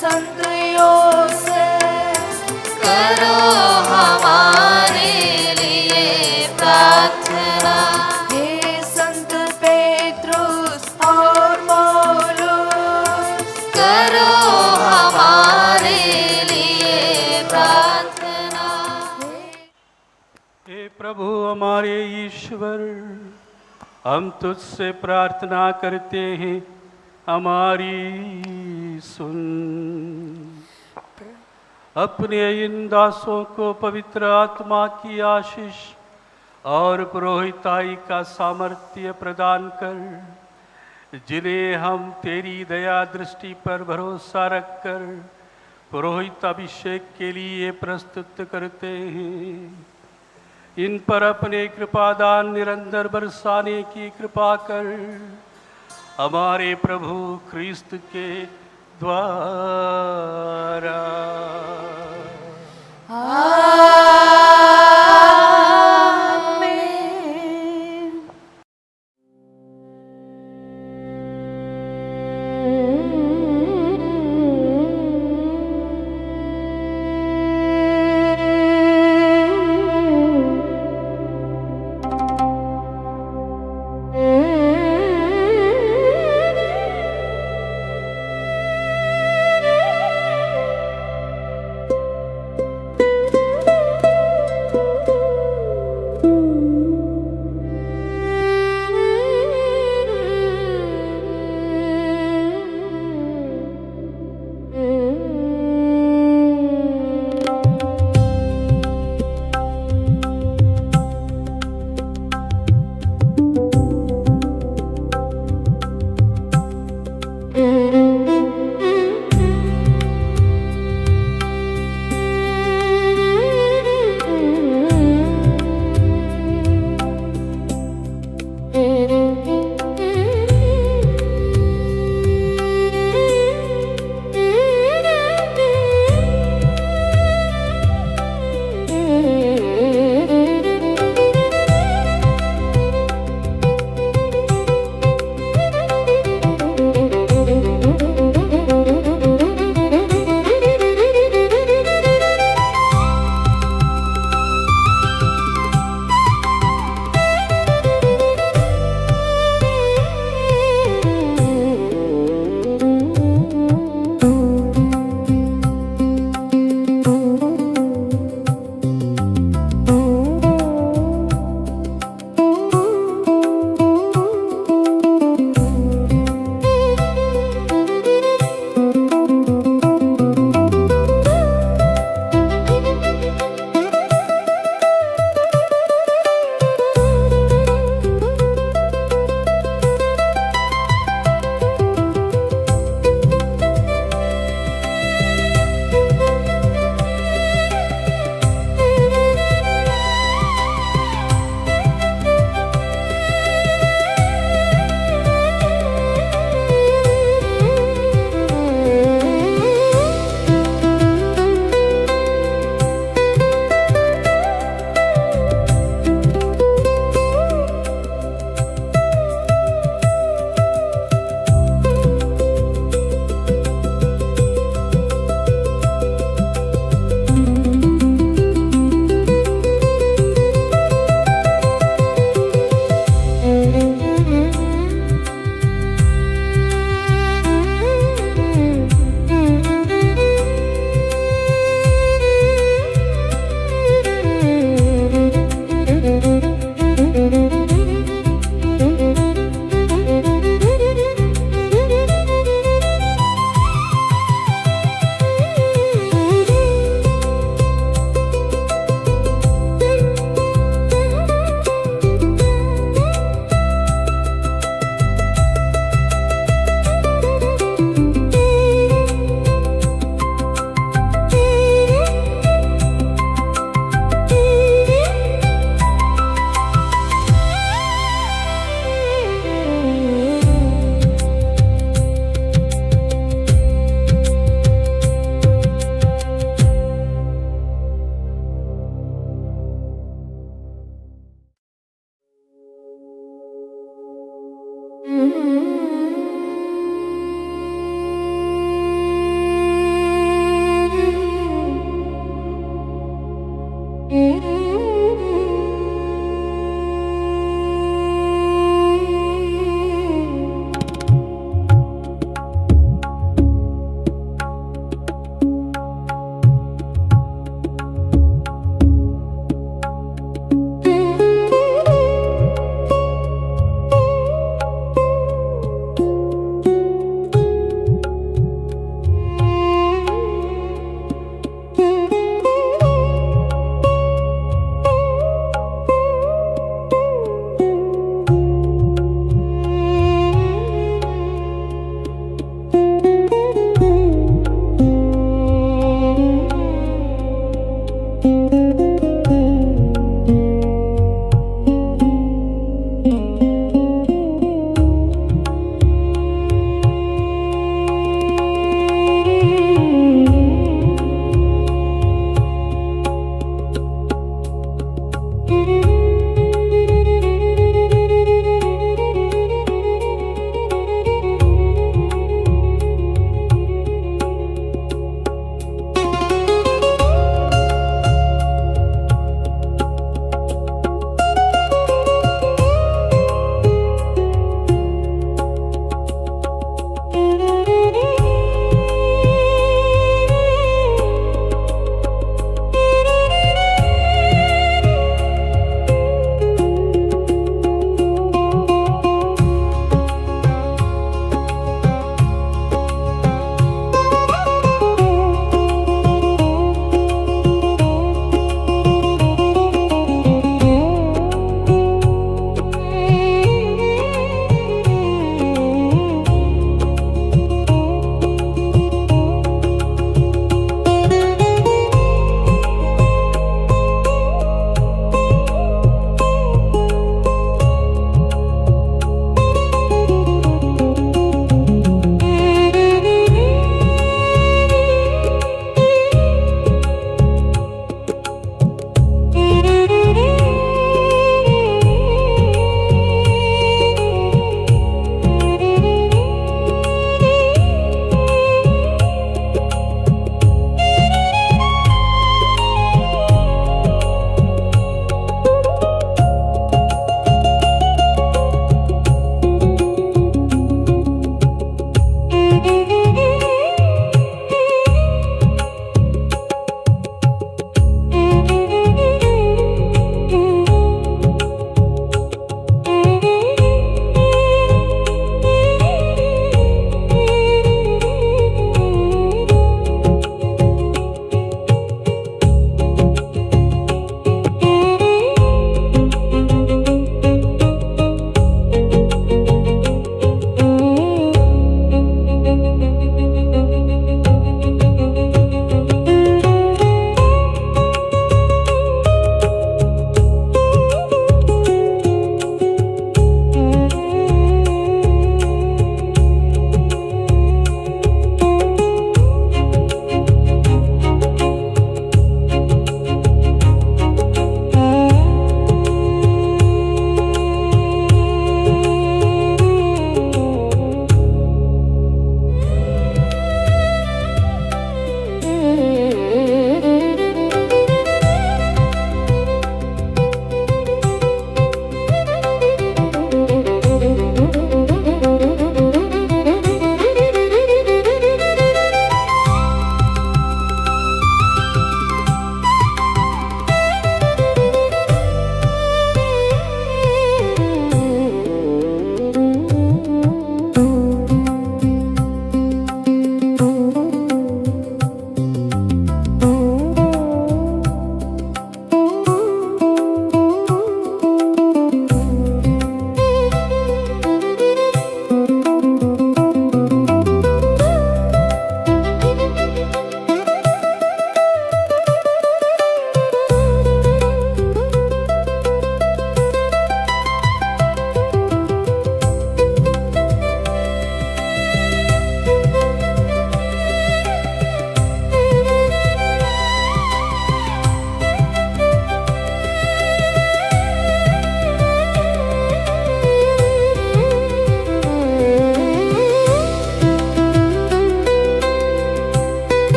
संतों से करो हमारे लिए प्रार्थना। हे संत पेट्रुस और पौलुस करो हमारे लिए प्रार्थना। हे प्रभु हमारे ईश्वर, हम तुझसे प्रार्थना करते हैं, हमारी सुन। अपने इन दासों को पवित्र आत्मा की आशीष और पुरोहिताई का सामर्थ्य प्रदान कर, जिन्हें हम तेरी दया दृष्टि पर भरोसा रखकर पुरोहित अभिषेक के लिए प्रस्तुत करते हैं। इन पर अपने कृपादान निरंतर बरसाने की कृपा कर, हमारे प्रभु ख्रिस्त के द्वारा। आमीन।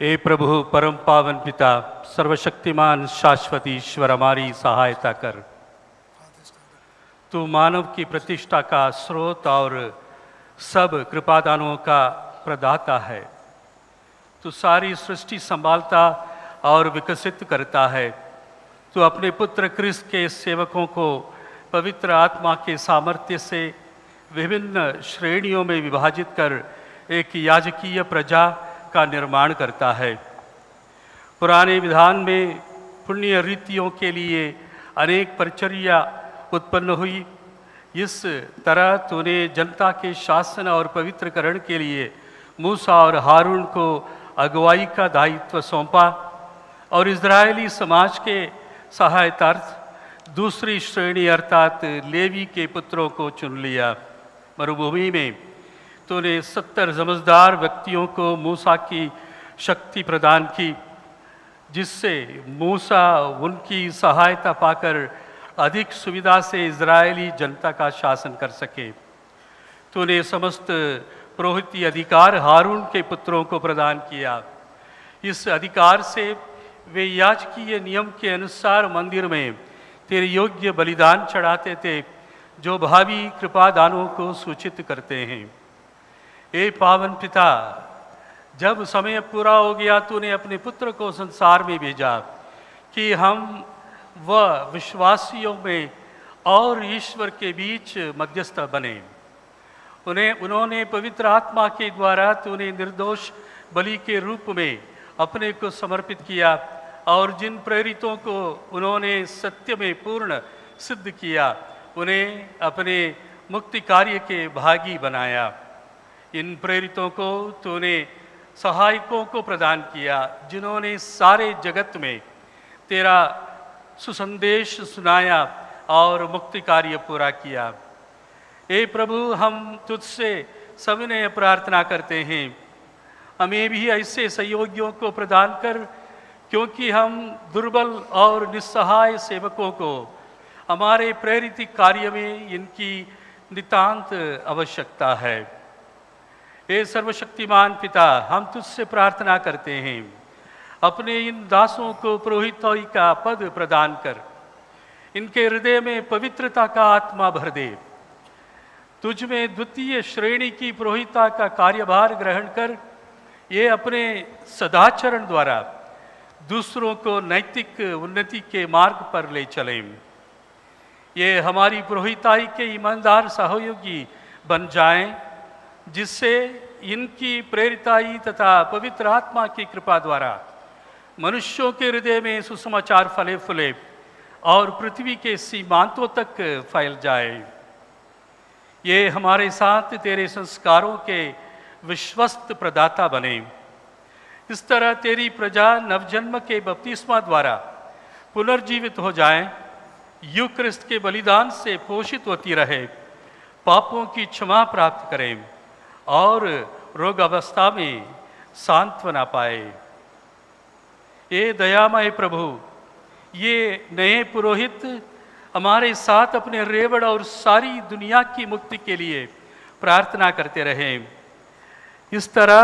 हे प्रभु परम पावन पिता सर्वशक्तिमान शाश्वत ईश्वर हमारी सहायता कर। तू मानव की प्रतिष्ठा का स्रोत और सब कृपादानों का प्रदाता है। तू सारी सृष्टि संभालता और विकसित करता है। तू अपने पुत्र क्रिस्त के सेवकों को पवित्र आत्मा के सामर्थ्य से विभिन्न श्रेणियों में विभाजित कर एक याजकीय प्रजा का निर्माण करता है। पुराने विधान में पुण्य रीतियों के लिए अनेक परिचर्या उत्पन्न हुई। इस तरह तूने जनता के शासन और पवित्रकरण के लिए मूसा और हारून को अगुवाई का दायित्व सौंपा और इज़राइली समाज के सहायतार्थ दूसरी श्रेणी अर्थात लेवी के पुत्रों को चुन लिया। मरुभूमि में तूने 70 समझदार व्यक्तियों को मूसा की शक्ति प्रदान की, जिससे मूसा उनकी सहायता पाकर अधिक सुविधा से इज़राइली जनता का शासन कर सके। तूने समस्त पुरोहिती अधिकार हारून के पुत्रों को प्रदान किया। इस अधिकार से वे याजकीय नियम के अनुसार मंदिर में तेरे योग्य बलिदान चढ़ाते थे, जो भावी कृपादानों को सूचित करते हैं। हे पावन पिता, जब समय पूरा हो गया तूने अपने पुत्र को संसार में भेजा कि हम वह विश्वासियों में और ईश्वर के बीच मध्यस्थ बने। उन्होंने पवित्र आत्मा के द्वारा तूने निर्दोष बलि के रूप में अपने को समर्पित किया और जिन प्रेरितों को उन्होंने सत्य में पूर्ण सिद्ध किया, उन्हें अपने मुक्ति कार्य के भागी बनाया। इन प्रेरितों को तूने सहायकों को प्रदान किया, जिन्होंने सारे जगत में तेरा सुसंदेश सुनाया और मुक्ति कार्य पूरा किया। हे प्रभु, हम तुझसे सविनय प्रार्थना करते हैं, हमें भी ऐसे सहयोगियों को प्रदान कर, क्योंकि हम दुर्बल और निस्सहाय सेवकों को हमारे प्रेरित कार्य में इनकी नितांत आवश्यकता है। हे सर्वशक्तिमान पिता, हम तुझसे प्रार्थना करते हैं, अपने इन दासों को पुरोहितों का पद प्रदान कर, इनके हृदय में पवित्रता का आत्मा भर दे। तुझ में द्वितीय श्रेणी की पुरोहिता का कार्यभार ग्रहण कर ये अपने सदाचरण द्वारा दूसरों को नैतिक उन्नति के मार्ग पर ले चलें। ये हमारी पुरोहिताई के ईमानदार सहयोगी बन जाएं, जिससे इनकी प्रेरिताई तथा पवित्र आत्मा की कृपा द्वारा मनुष्यों के हृदय में सुसमाचार फले फूले और पृथ्वी के सीमांतों तक फैल जाए। ये हमारे साथ तेरे संस्कारों के विश्वस्त प्रदाता बने। इस तरह तेरी प्रजा नवजन्म के बपतिस्मा द्वारा पुनर्जीवित हो जाए, युग क्रिस्त के बलिदान से पोषित होती रहे, पापों की क्षमा प्राप्त करें और रोग अवस्था में सांत्वना पाए। ये दयामय प्रभु, ये नए पुरोहित हमारे साथ अपने रेवड़ और सारी दुनिया की मुक्ति के लिए प्रार्थना करते रहें। इस तरह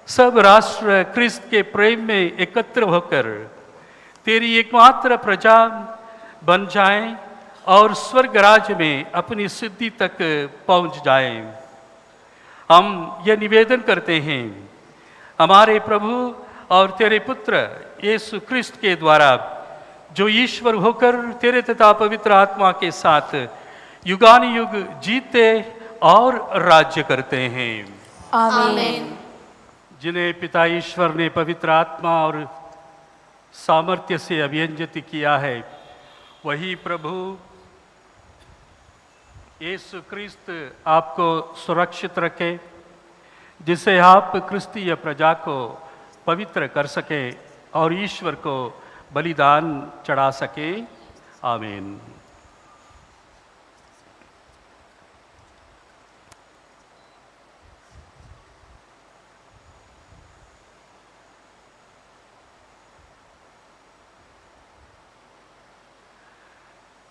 सब राष्ट्र क्रिस्त के प्रेम में एकत्र होकर तेरी एकमात्र प्रजा बन जाएं और स्वर्ग राज्य में अपनी सिद्धि तक पहुंच जाएं। हम ये निवेदन करते हैं हमारे प्रभु और तेरे पुत्र यीशु क्रिस्त के द्वारा, जो ईश्वर होकर तेरे तथा पवित्र आत्मा के साथ युगानुयुग जीते और राज्य करते हैं। आमीन। जिन्हें पिता ईश्वर ने पवित्र आत्मा और सामर्थ्य से अभियंजित किया है, वही प्रभु यीशु क्रिस्त आपको सुरक्षित रखे, जिसे आप क्रिस्तीय प्रजा को पवित्र कर सके और ईश्वर को बलिदान चढ़ा सके। आमीन।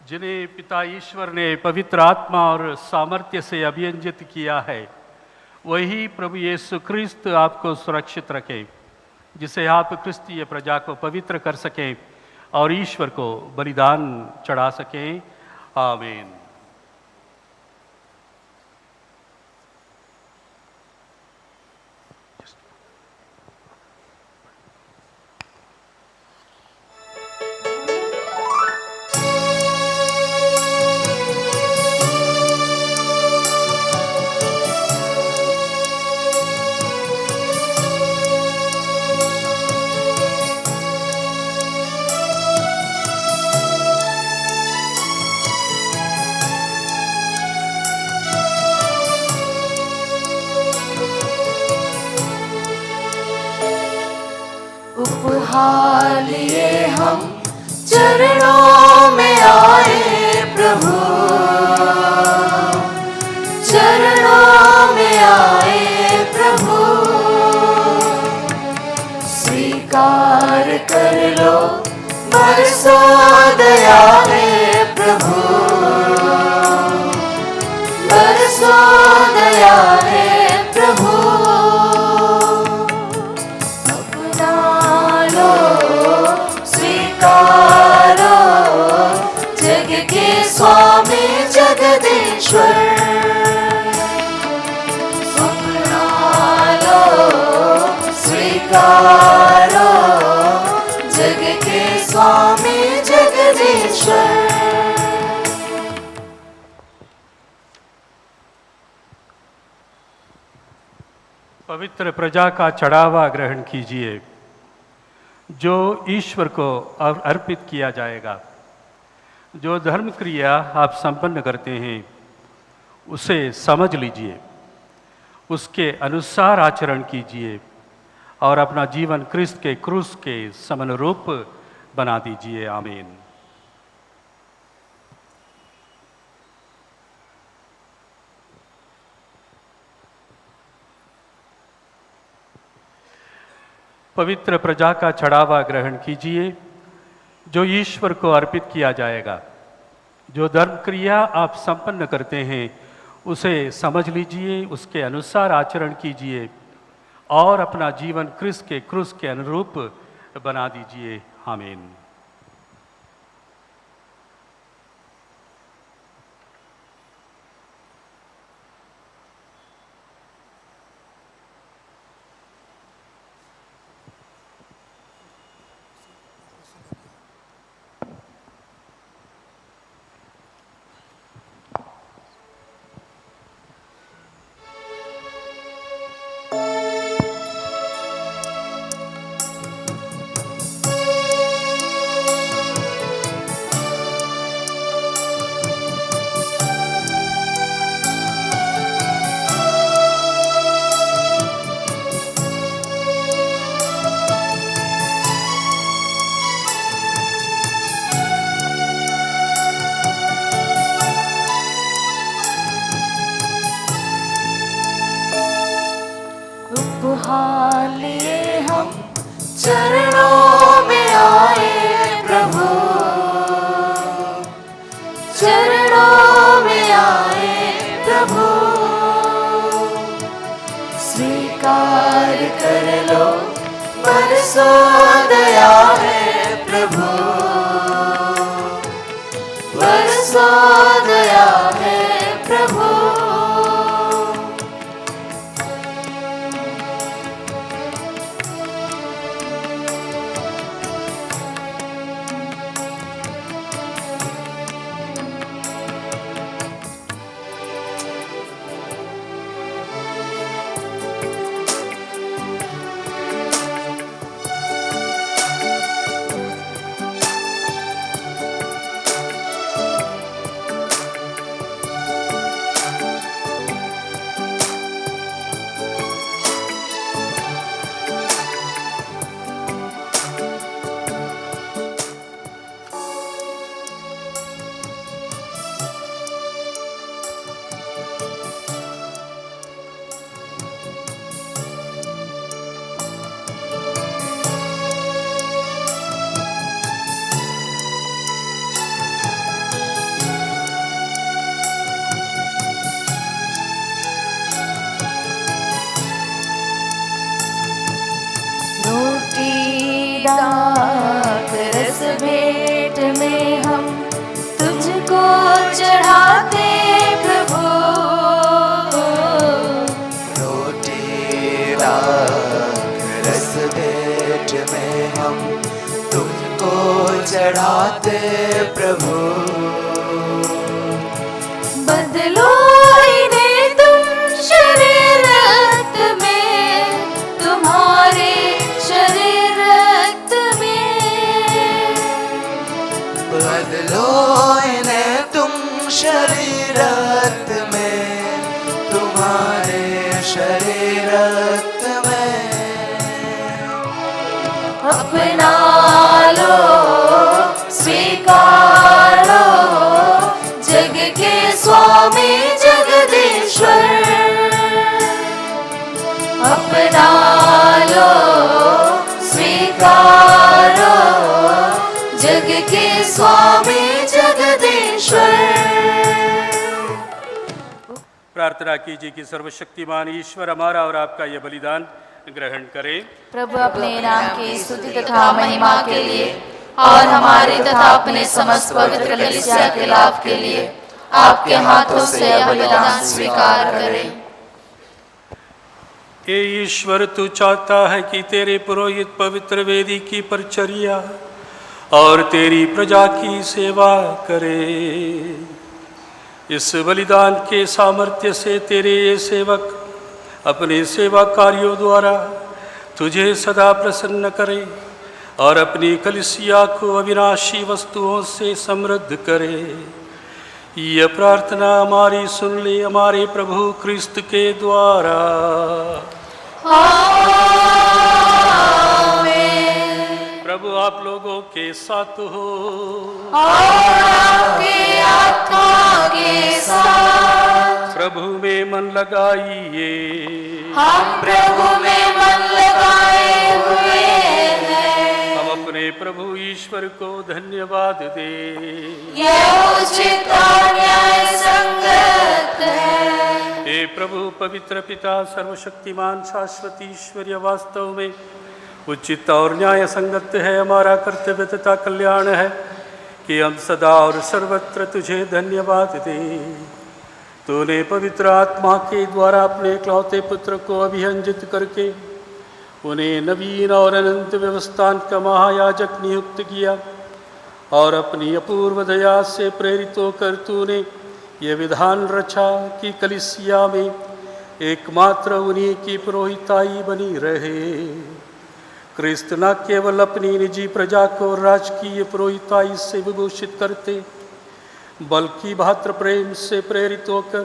जिन्हें पिता ईश्वर ने पवित्र आत्मा और सामर्थ्य से अभियंजित किया है, वही प्रभु यीशु क्रिस्त आपको सुरक्षित रखे, जिससे आप क्रिस्तीय प्रजा को पवित्र कर सकें और ईश्वर को बलिदान चढ़ा सकें। आमीन। उपहार लिए हम चरणों में आए प्रभु, चरणों में आए प्रभु। स्वीकार कर लो बरसो दया है प्रभु, बरसो दया है प्रभु। जग के स्वामी जगदीश्वर, अपना लो स्वीकारो, जग के स्वामी जगदीश्वर। पवित्र प्रजा का चढ़ावा ग्रहण कीजिए जो ईश्वर को अर्पित किया जाएगा। जो धर्म क्रिया आप संपन्न करते हैं उसे समझ लीजिए, उसके अनुसार आचरण कीजिए और अपना जीवन क्रिस्त के क्रूस के समनुरूप बना दीजिए। आमीन। पवित्र प्रजा का चढ़ावा ग्रहण कीजिए जो ईश्वर को अर्पित किया जाएगा। जो धर्म क्रिया आप संपन्न करते हैं उसे समझ लीजिए, उसके अनुसार आचरण कीजिए और अपना जीवन क्रिस्त के क्रूस के अनुरूप बना दीजिए। आमीन। उपहार लिए हम चरणों में आए प्रभु, चरणों में आए प्रभु। स्वीकार कर लो बरसो दया है प्रभु, बरसो दया है प्रभु। चढ़ाते प्रभु। बदलो इन्हें तुम शरीर रक्त में, तुम्हारे शरीर रक्त में। बदलो इन्हें तुम शरीर रक्त में, तुम्हारे शरीर रक्त में। अपना लो स्वीकारो, जग के स्वामी जगदीश्वर। अपना लो स्वीकारो, जग के स्वामी जगदीश्वर। प्रार्थना कीजिए कि सर्वशक्तिमान ईश्वर हमारा और आपका यह बलिदान ग्रहण करें। प्रभु अपने नाम की स्तुति तथा महिमा के लिए और हमारे तथा अपने समस्त पवित्र कलीसिया के लाभ के लिए आपके हाथों से यह बलिदान स्वीकार करें। हे ईश्वर, तू चाहता है कि तेरे पुरोहित पवित्र वेदी की परिचर्या और तेरी प्रजा की सेवा करे। इस बलिदान के सामर्थ्य से तेरे ये सेवक अपने सेवा कार्यों द्वारा तुझे सदा प्रसन्न करे और अपनी कलीसिया को अविनाशी वस्तुओं से समृद्ध करे। यह प्रार्थना हमारी सुन ले हमारे प्रभु क्रिस्त के द्वारा। प्रभु आप लोगों के साथ हो और आपके आत्मा के साथ। प्रभु में मन लगाइए। हम प्रभु में मन लगाए हुए हैं। हम अपने प्रभु ईश्वर को धन्यवाद दे। यह उचित और न्याय संगत है। हे प्रभु पवित्र पिता सर्वशक्तिमान शाश्वत ईश्वरीय, वास्तव में उचित और न्याय संगत है, हमारा कर्तव्य तथा कल्याण है कि हम सदा और सर्वत्र तुझे धन्यवाद दें। तूने पवित्र आत्मा के द्वारा अपने इकलौते पुत्र को अभिहंजित करके उन्हें नवीन और अनंत व्यवस्थान का महायाजक नियुक्त किया और अपनी अपूर्व दया से प्रेरित होकर तूने ये विधान रचा कि कलीसिया में एकमात्र उन्हीं की पुरोहिताई बनी रहे। क्रिस्त न केवल अपनी निजी प्रजा को राजकीय पुरोहिताई से विभूषित करते, बल्कि भातृ प्रेम से प्रेरित होकर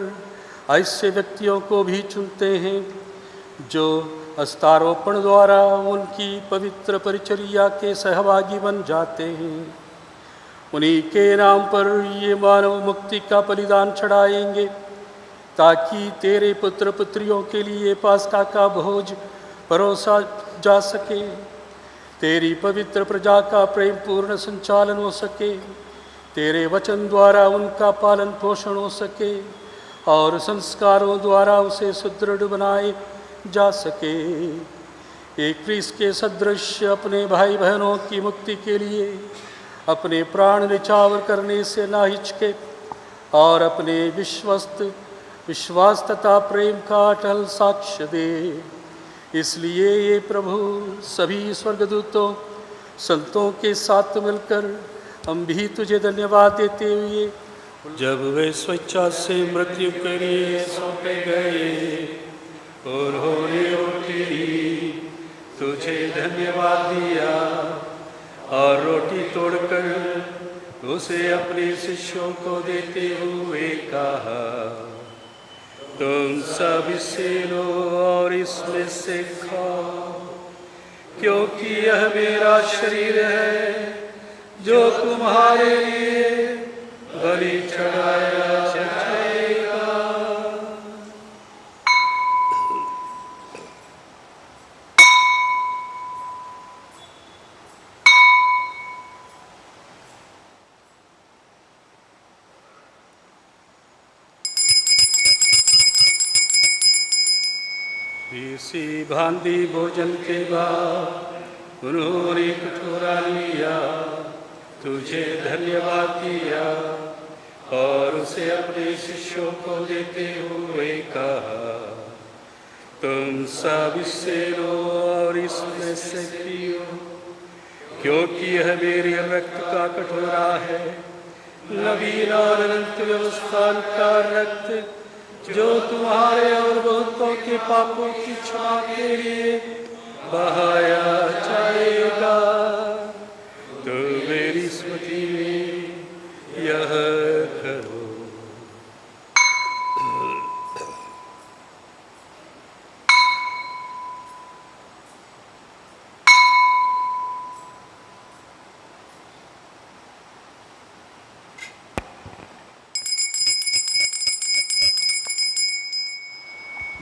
ऐसे व्यक्तियों को भी चुनते हैं जो अस्तारोपण द्वारा उनकी पवित्र परिचर्या के सहभागी बन जाते हैं। उन्हीं के नाम पर ये मानव मुक्ति का बलिदान चढ़ाएंगे, ताकि तेरे पुत्र पुत्रियों के लिए पास्का का भोज परोसा जा सके, तेरी पवित्र प्रजा का प्रेम पूर्ण संचालन हो सके, तेरे वचन द्वारा उनका पालन पोषण हो सके और संस्कारों द्वारा उसे सुदृढ़ बनाए जा सके। एक क्रिस्त के सदृश अपने भाई बहनों की मुक्ति के लिए अपने प्राण निछावर करने से ना हिचके और अपने विश्वास तथा प्रेम का अटल साक्ष्य दे। इसलिए ये प्रभु सभी स्वर्गदूतों संतों के साथ मिलकर हम भी तुझे धन्यवाद देते हुए, जब वे स्वेच्छा से मृत्यु के लिए सौंपे गए और होने रोटी ली, तुझे धन्यवाद दिया और रोटी तोड़कर उसे अपने शिष्यों को देते हुए कहा, तुम सब इससे लो और इसमें से खाओ, क्योंकि यह मेरा शरीर है जो तुम्हारे लिए बलि चढ़ाया जाएगा। इसी भांति भोजन के बाद उन्होंने कटोरा लिया, तुझे धन्यवाद दिया और उसे अपने शिष्यों को देते हुए कहा, तुम सब इससे लो और इसमें से पियो, क्योंकि यह मेरे रक्त का कटोरा है, नवीन और अनंत व्यवस्था का रक्त, जो तुम्हारे और बहुतों के पापों की क्षमा के लिए बहाया जाएगा। तो मेरी स्मृति में यह करो।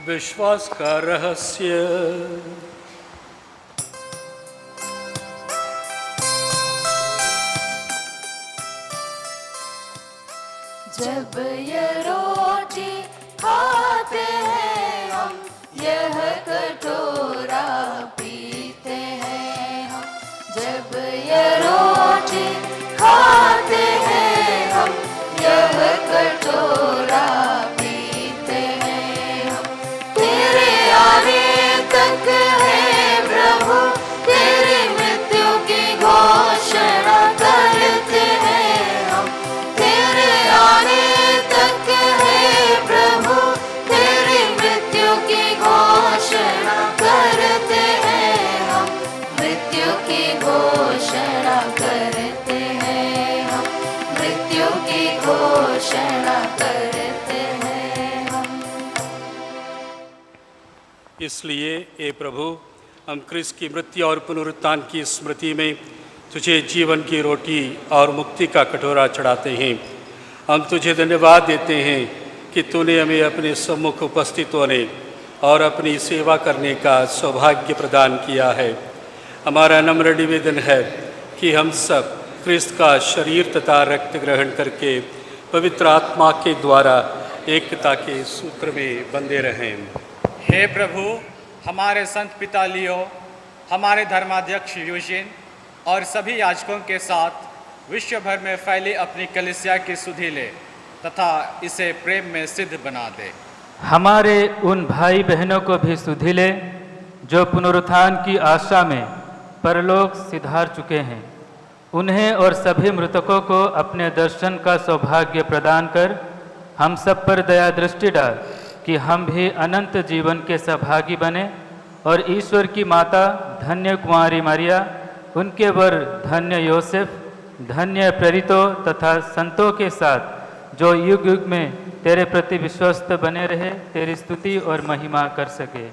विश्वास का रहस्य। जब यह रोटी खाते हैं हम, यह कटोरा पीते हैं हम। जब यह रोटी खाते हैं हम, यह कटोरा पीते हैं हम। तेरे आने तक है प्रभु, तेरी मृत्यु की घोषणा करते हैं हम। तेरे आने तक है प्रभु, तेरी मृत्यु की घोषणा करते हैं हम। मृत्यु की घोषणा करते हैं हम। मृत्यु की घोषणा करते हैं हम। इसलिए हे प्रभु, हम क्रिस्त की मृत्यु और पुनरुत्थान की स्मृति में तुझे जीवन की रोटी और मुक्ति का कटोरा चढ़ाते हैं। हम तुझे धन्यवाद देते हैं कि तूने हमें अपने सम्मुख उपस्थित होने और अपनी सेवा करने का सौभाग्य प्रदान किया है। हमारा नम्र निवेदन है कि हम सब क्रिस्त का शरीर तथा रक्त ग्रहण करके पवित्र आत्मा के द्वारा एकता के सूत्र में बंधे रहें। हे प्रभु, हमारे संत पिता लियो, हमारे धर्माध्यक्ष यूजिन और सभी याजकों के साथ विश्व भर में फैली अपनी कलीसिया की सुधि ले तथा इसे प्रेम में सिद्ध बना दे। हमारे उन भाई बहनों को भी सुधि ले जो पुनरुत्थान की आशा में परलोक सिधार चुके हैं। उन्हें और सभी मृतकों को अपने दर्शन का सौभाग्य प्रदान कर हम सब पर दया दृष्टि डाल कि हम भी अनंत जीवन के सहभागी बने और ईश्वर की माता धन्य कुमारी मरिया, उनके वर धन्य योसेफ, धन्य प्रेरितों तथा संतों के साथ जो युग युग में तेरे प्रति विश्वस्त बने रहे, तेरी स्तुति और महिमा कर सके।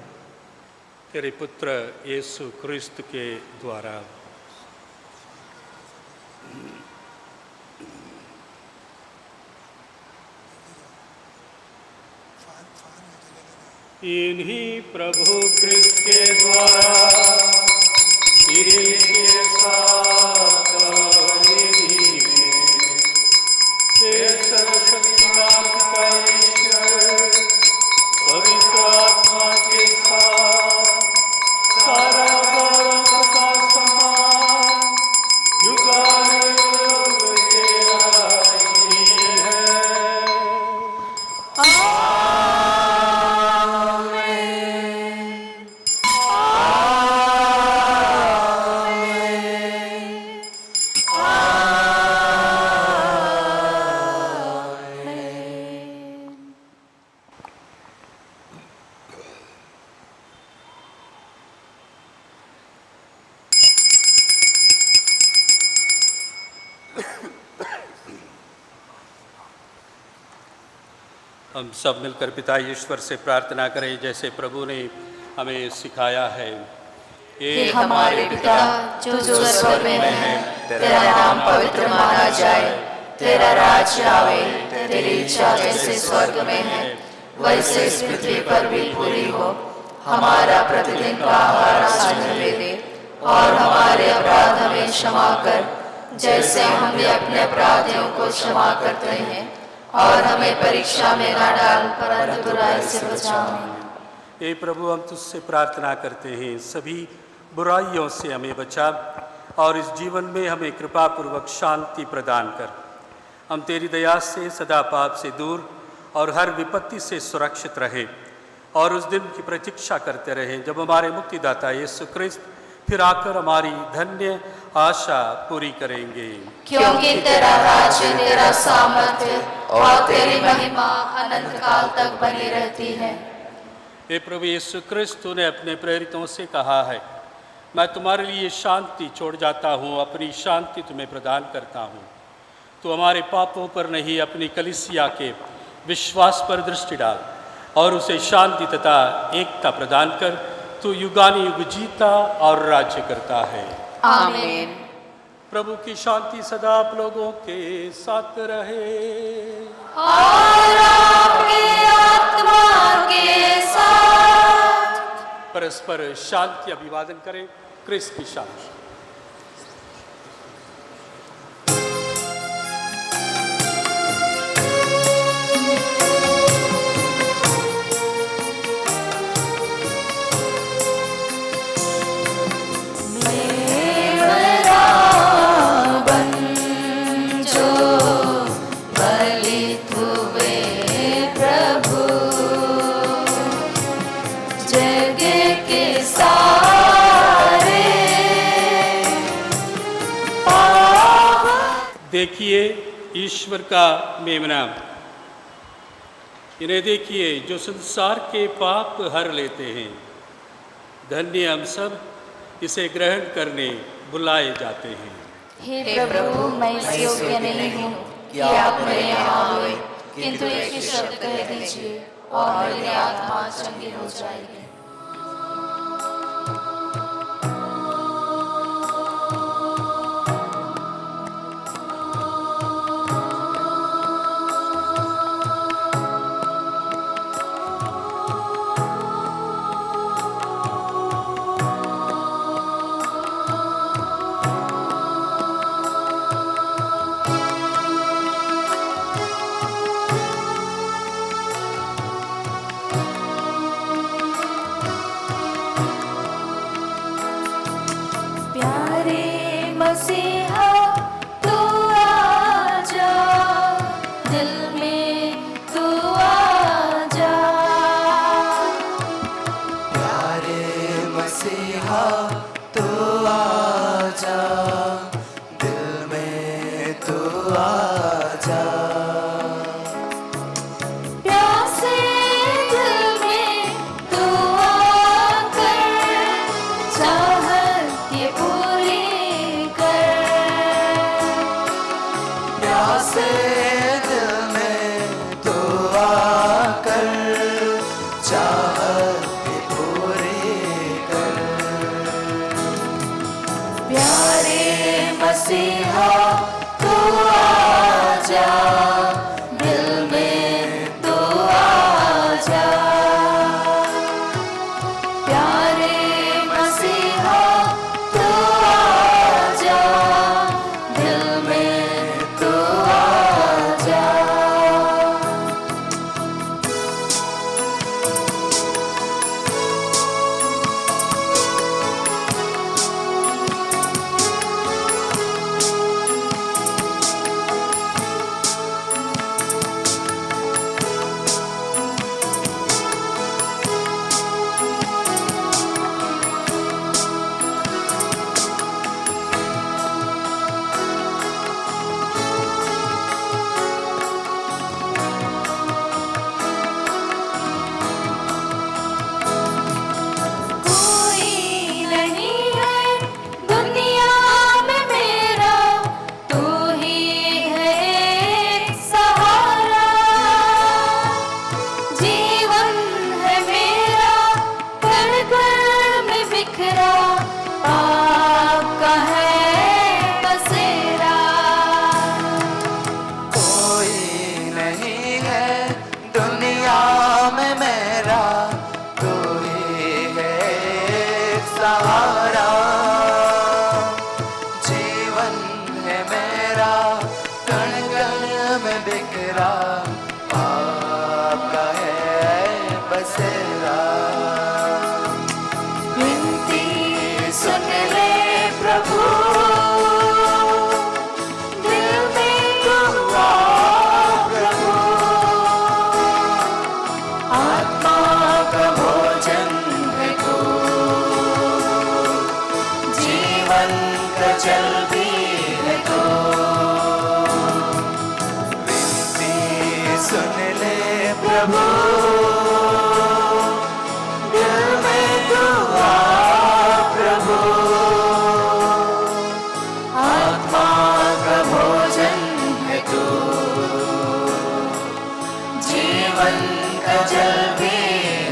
तेरे पुत्र यीशु क्रिस्त के द्वारा। इन्हीं प्रभु क्रिस्त के द्वारा इनके साथ और इन्हीं में हे सर्वशक्तिमान पिता ईश्वर, पवित्र आत्मा के साथ सारा गौरव तथा सम्मान युगानुयुग तेरा ही है। हम सब मिलकर पिता ईश्वर से प्रार्थना करें जैसे प्रभु ने हमें सिखाया है। हे हमारे पिता जो स्वर्ग में है, तेरा नाम पवित्र माना जाए, तेरा राज्य आवे, तेरी इच्छा जैसे स्वर्ग में है वैसे इस पृथ्वी पर भी पूरी हो। हमारा प्रतिदिन का आहार आज हमें दे और हमारे अपराध हमें क्षमा कर जैसे हम भी अपने अपराधियों को क्षमा करते हैं, और हमें परीक्षा में न डाल परंतु बुराई से बचा। हे प्रभु, हम तुझसे प्रार्थना करते हैं सभी बुराइयों से हमें बचा और इस जीवन में हमें कृपा पूर्वक शांति प्रदान कर। हम तेरी दया से सदा पाप से दूर और हर विपत्ति से सुरक्षित रहे और उस दिन की प्रतीक्षा करते रहें जब हमारे मुक्तिदाता यीशु क्रिस्त फिर आकर हमारी धन्य आशा पूरी करेंगे। क्योंकि तेरा राज्य, तेरा सामर्थ्य और तेरी महिमा अनंत काल तक बनी रहती है। हे प्रभु यीशु क्रिस्त ने अपने प्रेरितों से कहा है, मैं तुम्हारे लिए शांति छोड़ जाता हूँ, अपनी शांति तुम्हें प्रदान करता हूँ। तो हमारे पापों पर नहीं, अपनी कलीसिया के विश्वास पर दृष्टि डाल और उसे शांति तथा एकता प्रदान कर। तू युगानुयुग जीता और राज्य करता है। आमीन। प्रभु की शांति सदा आप लोगों के साथ रहे और आपकी आत्मा के साथ। परस्पर शांति अभिवादन करें। क्रिस्त की शांति। देखिए ईश्वर का मेमना, इन्हें देखिए जो संसार के पाप हर लेते हैं। धन्य हम सब इसे ग्रहण करने बुलाए जाते हैं। हे प्रभु, मैं इस योग्य नहीं हूँ कि आप मेरे यहाँ आए, किंतु एक ही शब्द कह दीजिए और मेरी आत्मा चंगी हो जाएगी। मसीहा तू आजा, दिल में तू आजा। प्यारे मसीहा तू आजा, दिल में तू आजा। प्यासे दिल में तू आकर चाहत ये पूरी प्यासे दिल में तू आकर चाहत पूरी कर। प्यारे मसीहा तू आजा, दिल में तू आजा। प्यारे मसीहा तू आजा, दिल में तू आजा। कोई नहीं है दुनिया में मेरा, तू ही है एक सहारा। जीवन है मेरा घर घर में बिखरा, आपका है बसेरा। कोई नहीं है दुनिया में मेरा, तू ही है एक सहारा। जीवन है मेरा कण कण में बिखरा, आपका है बसेरा। विनती सुन ले प्रभु, दिल में तू आ प्रभु। आत्मा का भोजन है तू, प्रभु, दिल में दुआ प्रभु, आत्मा का भोजन है तू, जीवन का जल भी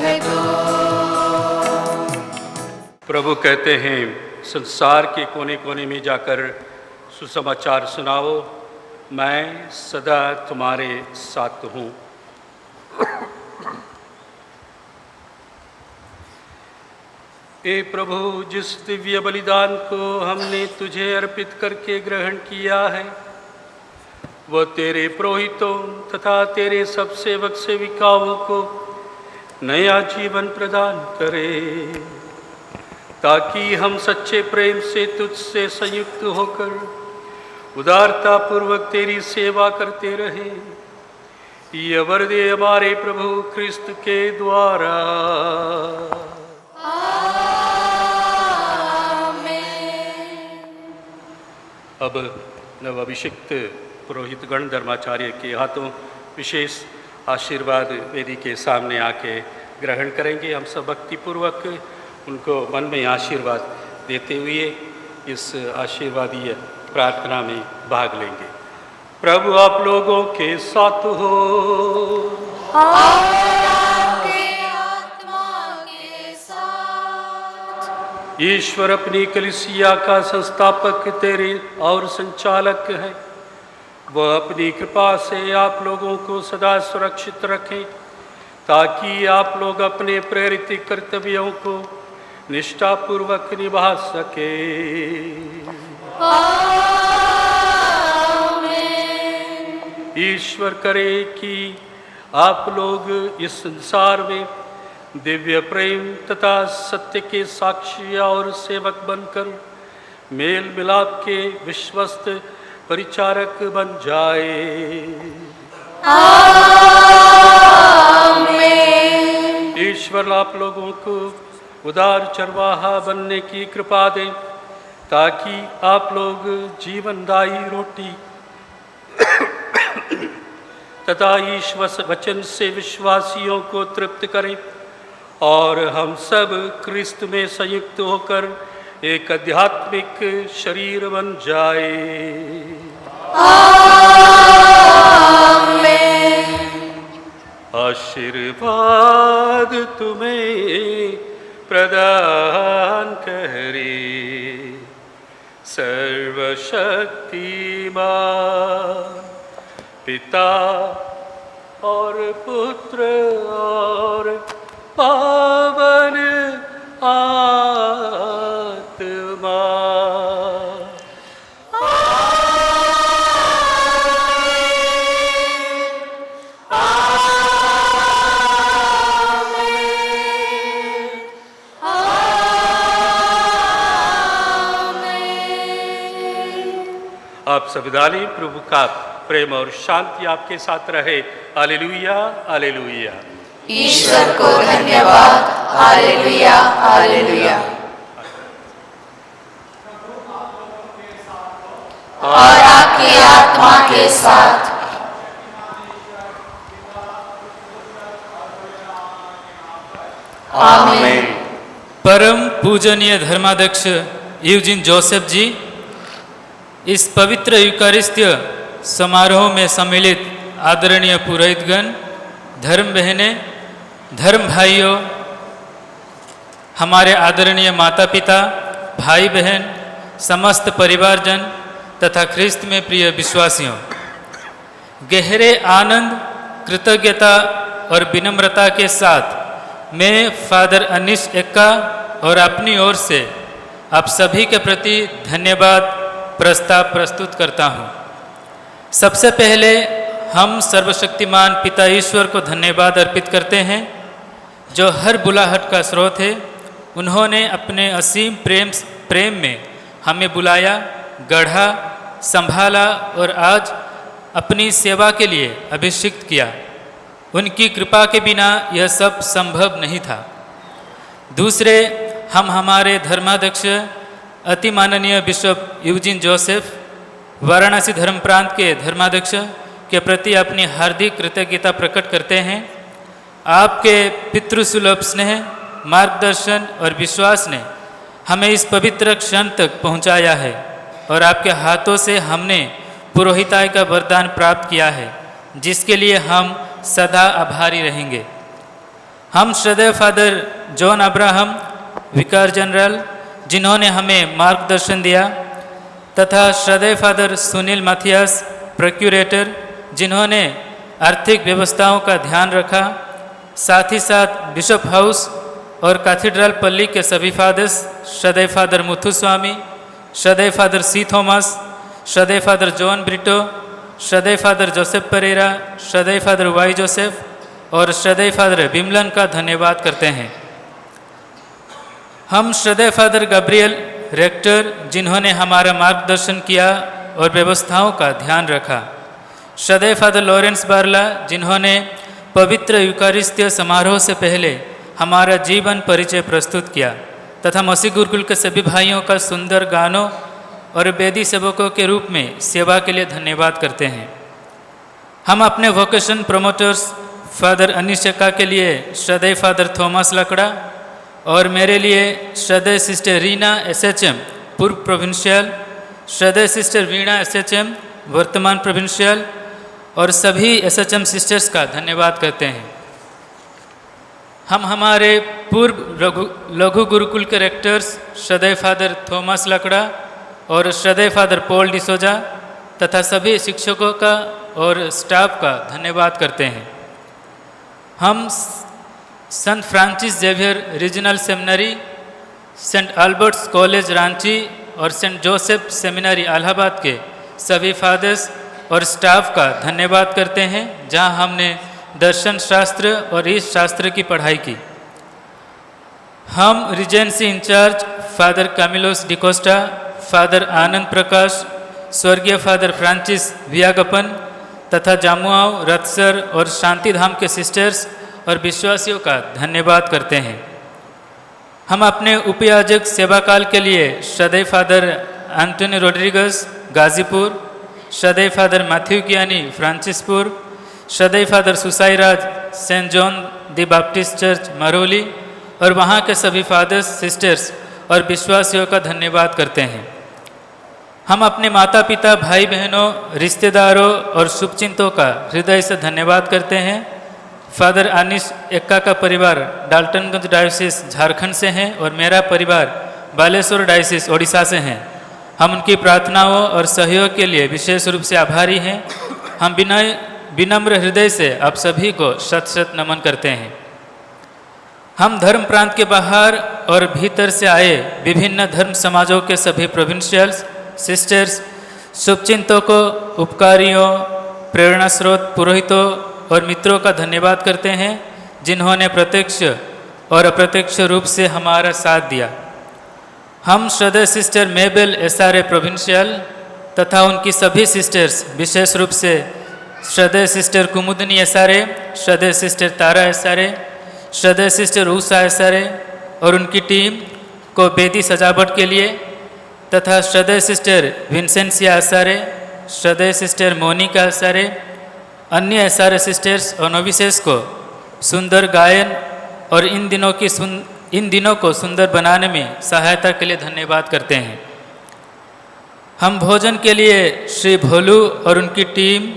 है तू। प्रभु कहते हैं, संसार के कोने कोने में जाकर सुसमाचार सुनाओ, मैं सदा तुम्हारे साथ हूँ। ए प्रभु, जिस दिव्य बलिदान को हमने तुझे अर्पित करके ग्रहण किया है, वह तेरे पुरोहितों तथा तेरे सब सेवक सेविकाओं को नया जीवन प्रदान करे, ताकि हम सच्चे प्रेम से तुझसे संयुक्त होकर उदारता पूर्वक तेरी सेवा करते रहे। ये वर दे हमारे प्रभु क्रिस्त के द्वारा। अब नवाभिषिक्त पुरोहित गण धर्माचार्य के हाथों विशेष आशीर्वाद वेदी के सामने आके ग्रहण करेंगे। हम सब भक्तिपूर्वक उनको मन में आशीर्वाद देते हुए इस आशीर्वादीय प्रार्थना में भाग लेंगे। प्रभु आप लोगों के साथ हो, आपके आत्मा के साथ। ईश्वर अपनी कलीसिया का संस्थापक तेरे और संचालक है। वह अपनी कृपा से आप लोगों को सदा सुरक्षित रखें, ताकि आप लोग अपने प्रेरित कर्तव्यों को निष्ठापूर्वक निभा सके। ईश्वर करे कि आप लोग इस संसार में दिव्य प्रेम तथा सत्य के साक्षी और सेवक बनकर मेल मिलाप के विश्वस्त परिचारक बन जाए। ईश्वर आप लोगों को उदार चरवाहा बनने की कृपा दें, ताकि आप लोग जीवनदायी रोटी तथा ईश्वर वचन से विश्वासियों को तृप्त करें, और हम सब क्रिस्त में संयुक्त होकर एक आध्यात्मिक शरीर बन जाए। आशीर्वाद तुम्हें प्रदान करे सर्वशक्तिमान पिता और पुत्र और पावन आत्मा। आप संविधानी प्रभु का प्रेम और शांति आपके साथ रहे। Hallelujah hallelujah. ईश्वर को धन्यवाद। हालेलुया हालेलुया। और आपकी आत्मा के साथ। आमीन। परम पूजनीय धर्माध्यक्ष यूजिन जोसेफ जी, इस पवित्र यूकारिस्तीय समारोह में सम्मिलित आदरणीय पुरोहितगण, धर्म बहनें, धर्म भाइयों, हमारे आदरणीय माता पिता, भाई बहन, समस्त परिवारजन तथा ख्रिस्त में प्रिय विश्वासियों, गहरे आनंद, कृतज्ञता और विनम्रता के साथ मैं फादर अनीश एक्का और अपनी ओर से आप सभी के प्रति धन्यवाद प्रस्ताव प्रस्तुत करता हूँ। सबसे पहले हम सर्वशक्तिमान पिता ईश्वर को धन्यवाद अर्पित करते हैं, जो हर बुलाहट का स्रोत है। उन्होंने अपने असीम प्रेम में हमें बुलाया, गढ़ा, संभाला और आज अपनी सेवा के लिए अभिषिक्त किया। उनकी कृपा के बिना यह सब संभव नहीं था। दूसरे, हम हमारे धर्माध्यक्ष अति माननीय बिशप यूजिन जोसेफ, वाराणसी धर्म प्रांत के धर्माध्यक्ष के प्रति अपनी हार्दिक कृतज्ञता प्रकट करते हैं। आपके पितृसुलभ स्नेह, मार्गदर्शन और विश्वास ने हमें इस पवित्र क्षण तक पहुंचाया है और आपके हाथों से हमने पुरोहिताई का वरदान प्राप्त किया है, जिसके लिए हम सदा आभारी रहेंगे। हम श्रद्धेय फादर जॉन अब्राहम विकार जनरल, जिन्होंने हमें मार्गदर्शन दिया, तथा श्रद्धेय फादर सुनील माथियास प्रोक्यूरेटर, जिन्होंने आर्थिक व्यवस्थाओं का ध्यान रखा, साथ ही साथ बिशप हाउस और कैथेड्रल पल्ली के सभी फादर्स, श्रद्धेय फादर मुथुस्वामी, श्रद्धेय फादर सी थॉमस, श्रद्धेय फादर जॉन ब्रिटो, श्रद्धेय फादर जोसेफ परेरा, श्रद्धेय फादर वाई जोसेफ और श्रद्धेय फादर बिमलन का धन्यवाद करते हैं। हम श्रद्धेय फादर गब्रियल रेक्टर, जिन्होंने हमारा मार्गदर्शन किया और व्यवस्थाओं का ध्यान रखा, श्रद्धेय फादर लॉरेंस बारला, जिन्होंने पवित्र यूकारिस्तीय समारोह से पहले हमारा जीवन परिचय प्रस्तुत किया, तथा मसीह गुरुकुल के सभी भाइयों का सुंदर गानों और वेदी सेवकों के रूप में सेवा के लिए धन्यवाद करते हैं। हम अपने वोकेशन प्रमोटर्स फादर अनिशका के लिए श्रद्धेय फादर थॉमस लकड़ा और मेरे लिए श्रद्धेय सिस्टर रीना SHM पूर्व प्रोविंशियल, श्रद्धेय सिस्टर वीणा SHM वर्तमान प्रोविंशियल और सभी SHM सिस्टर्स का धन्यवाद करते हैं। हम हमारे पूर्व लघु गुरुकुल के रेक्टर्स श्रद्धेय फादर थॉमस लकड़ा और श्रद्धेय फादर पॉल डिसोजा तथा सभी शिक्षकों का और स्टाफ का धन्यवाद करते हैं। हम संत Francis Xavier regional seminary, saint Albert's college Ranchi और सेंट जोसेफ सेमिनरी इलाहाबाद के सभी फादर्स और स्टाफ का धन्यवाद करते हैं, जहां हमने दर्शन शास्त्र और इस शास्त्र की पढ़ाई की। हम रिजेंसी इंचार्ज फादर कामिलोस डिकोस्टा, फादर आनंद प्रकाश, स्वर्गीय फादर फ्रांसिस वियागपन तथा जामुआव, रत्सर और शांतिधाम के सिस्टर्स और विश्वासियों का धन्यवाद करते हैं। हम अपने उपयाजक सेवा काल के लिए श्रद्धेय फादर एंटोनी रोड्रिगस गाजीपुर, श्रद्धेय फादर मैथ्यू कियानी फ्रांसिसपुर, श्रद्धेय father Susairaj Saint John the Baptist church Maroli और वहाँ के सभी फादर्स, सिस्टर्स और विश्वासियों का धन्यवाद करते हैं। हम अपने माता पिता, भाई बहनों, रिश्तेदारों और शुभचिंतकों का हृदय से धन्यवाद करते हैं। फादर अनिश एक्का का परिवार डाल्टनगंज डायोसिस झारखंड से हैं और मेरा परिवार बालेश्वर डायोसिस ओडिशा से हैं। हम उनकी प्रार्थनाओं और सहयोग के लिए विशेष रूप से आभारी हैं। हम विनम्र हृदय से आप सभी को शत शत नमन करते हैं। हम धर्म प्रांत के बाहर और भीतर से आए विभिन्न धर्म समाजों के सभी प्रोविंशियल्स, सिस्टर्स, शुभचिंतकों, उपकारियों, प्रेरणा स्रोत, पुरोहितों और मित्रों का धन्यवाद करते हैं, जिन्होंने प्रत्यक्ष और अप्रत्यक्ष रूप से हमारा साथ दिया। हम श्रद्धेय सिस्टर मेबेल SRA प्रोविंशियल तथा उनकी सभी सिस्टर्स, विशेष रूप से श्रद्धेय सिस्टर कुमुदनी SRA, श्रद्धेय सिस्टर तारा SRA, श्रद्धेय सिस्टर उषा SRA और उनकी टीम को बेदी सजावट के लिए, तथा श्रद्धेय सिस्टर विंसेंसिया SRA, श्रद्धेय सिस्टर मोनिका SRA, अन्य SRA सिस्टर्स और नोविसेस को सुंदर गायन और इन दिनों को सुंदर बनाने में सहायता के लिए धन्यवाद करते हैं। हम भोजन के लिए श्री भोलू और उनकी टीम,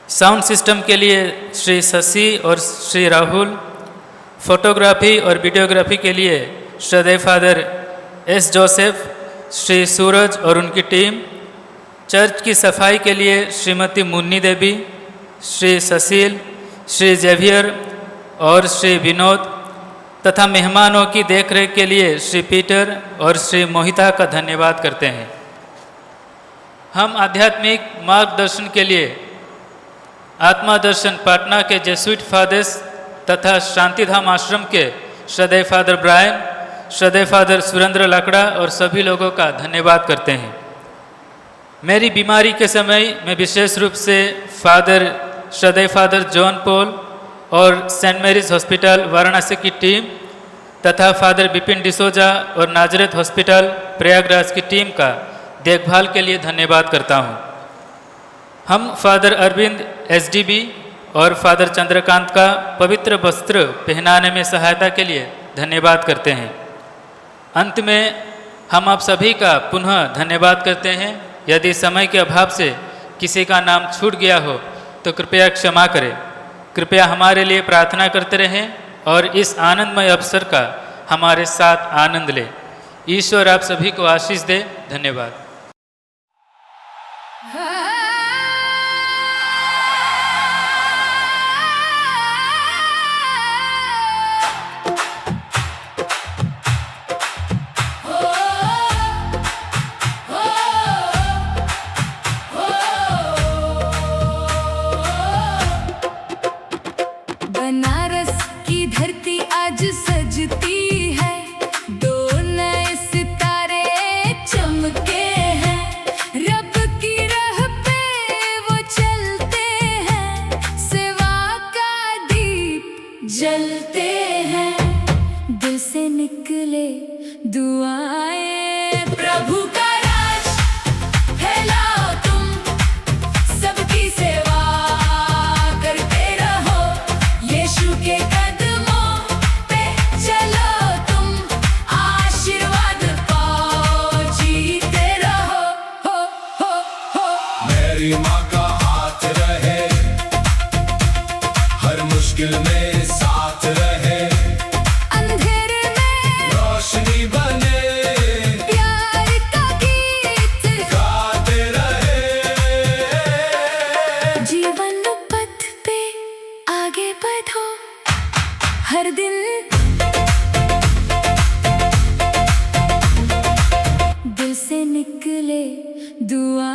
साउंड सिस्टम के लिए श्री शशि और श्री राहुल, फोटोग्राफी और वीडियोग्राफी के लिए श्रद्धेय फादर S जोसेफ, श्री सूरज और उनकी टीम, चर्च की सफाई के लिए श्रीमती मुन्नी देवी, श्री ससील, श्री जेवियर और श्री विनोद तथा मेहमानों की देखरेख के लिए श्री पीटर और श्री मोहिता का धन्यवाद करते हैं। हम आध्यात्मिक मार्गदर्शन के लिए आत्मा दर्शन पटना के जेसुइट फादर्स तथा शांतिधाम आश्रम के श्रद्धेय फादर ब्रायन, श्रद्धेय फादर सुरेंद्र लकड़ा और सभी लोगों का धन्यवाद करते हैं। मेरी बीमारी के समय मैं विशेष रूप से श्रद्धेय फादर जॉन पॉल और सेंट मैरीज हॉस्पिटल वाराणसी की टीम तथा फादर बिपिन डिसोजा और नाजरत हॉस्पिटल प्रयागराज की टीम का देखभाल के लिए धन्यवाद करता हूँ। हम फादर अरविंद SDB और फादर चंद्रकांत का पवित्र वस्त्र पहनाने में सहायता के लिए धन्यवाद करते हैं। अंत में हम आप सभी का पुनः धन्यवाद करते हैं। यदि समय के अभाव से किसी का नाम छूट गया हो तो कृपया क्षमा करें। कृपया हमारे लिए प्रार्थना करते रहें और इस आनंदमय अवसर का हमारे साथ आनंद लें। ईश्वर आप सभी को आशीष दे। धन्यवाद। बनारस की धरती आज सजती है, दो नए सितारे चमके हैं। रब की राह पे वो चलते हैं, सेवा का दीप जलते हैं। दिल से निकले दुआएं, प्रभु का राज फैलाओ तुम, सबकी सेवा करते रहो। यीशु के कदमों पे चलो तुम, आशीर्वाद पाओ, जीते रहो। हो मेरी माँ का हाथ रहे, हर मुश्किल में साथ रहे। अंधेरे में रोशनी बने, प्यार का गीत गाते रहे। जीवन पथ पे आगे बढ़ो, हर दिन दिल से निकले दुआ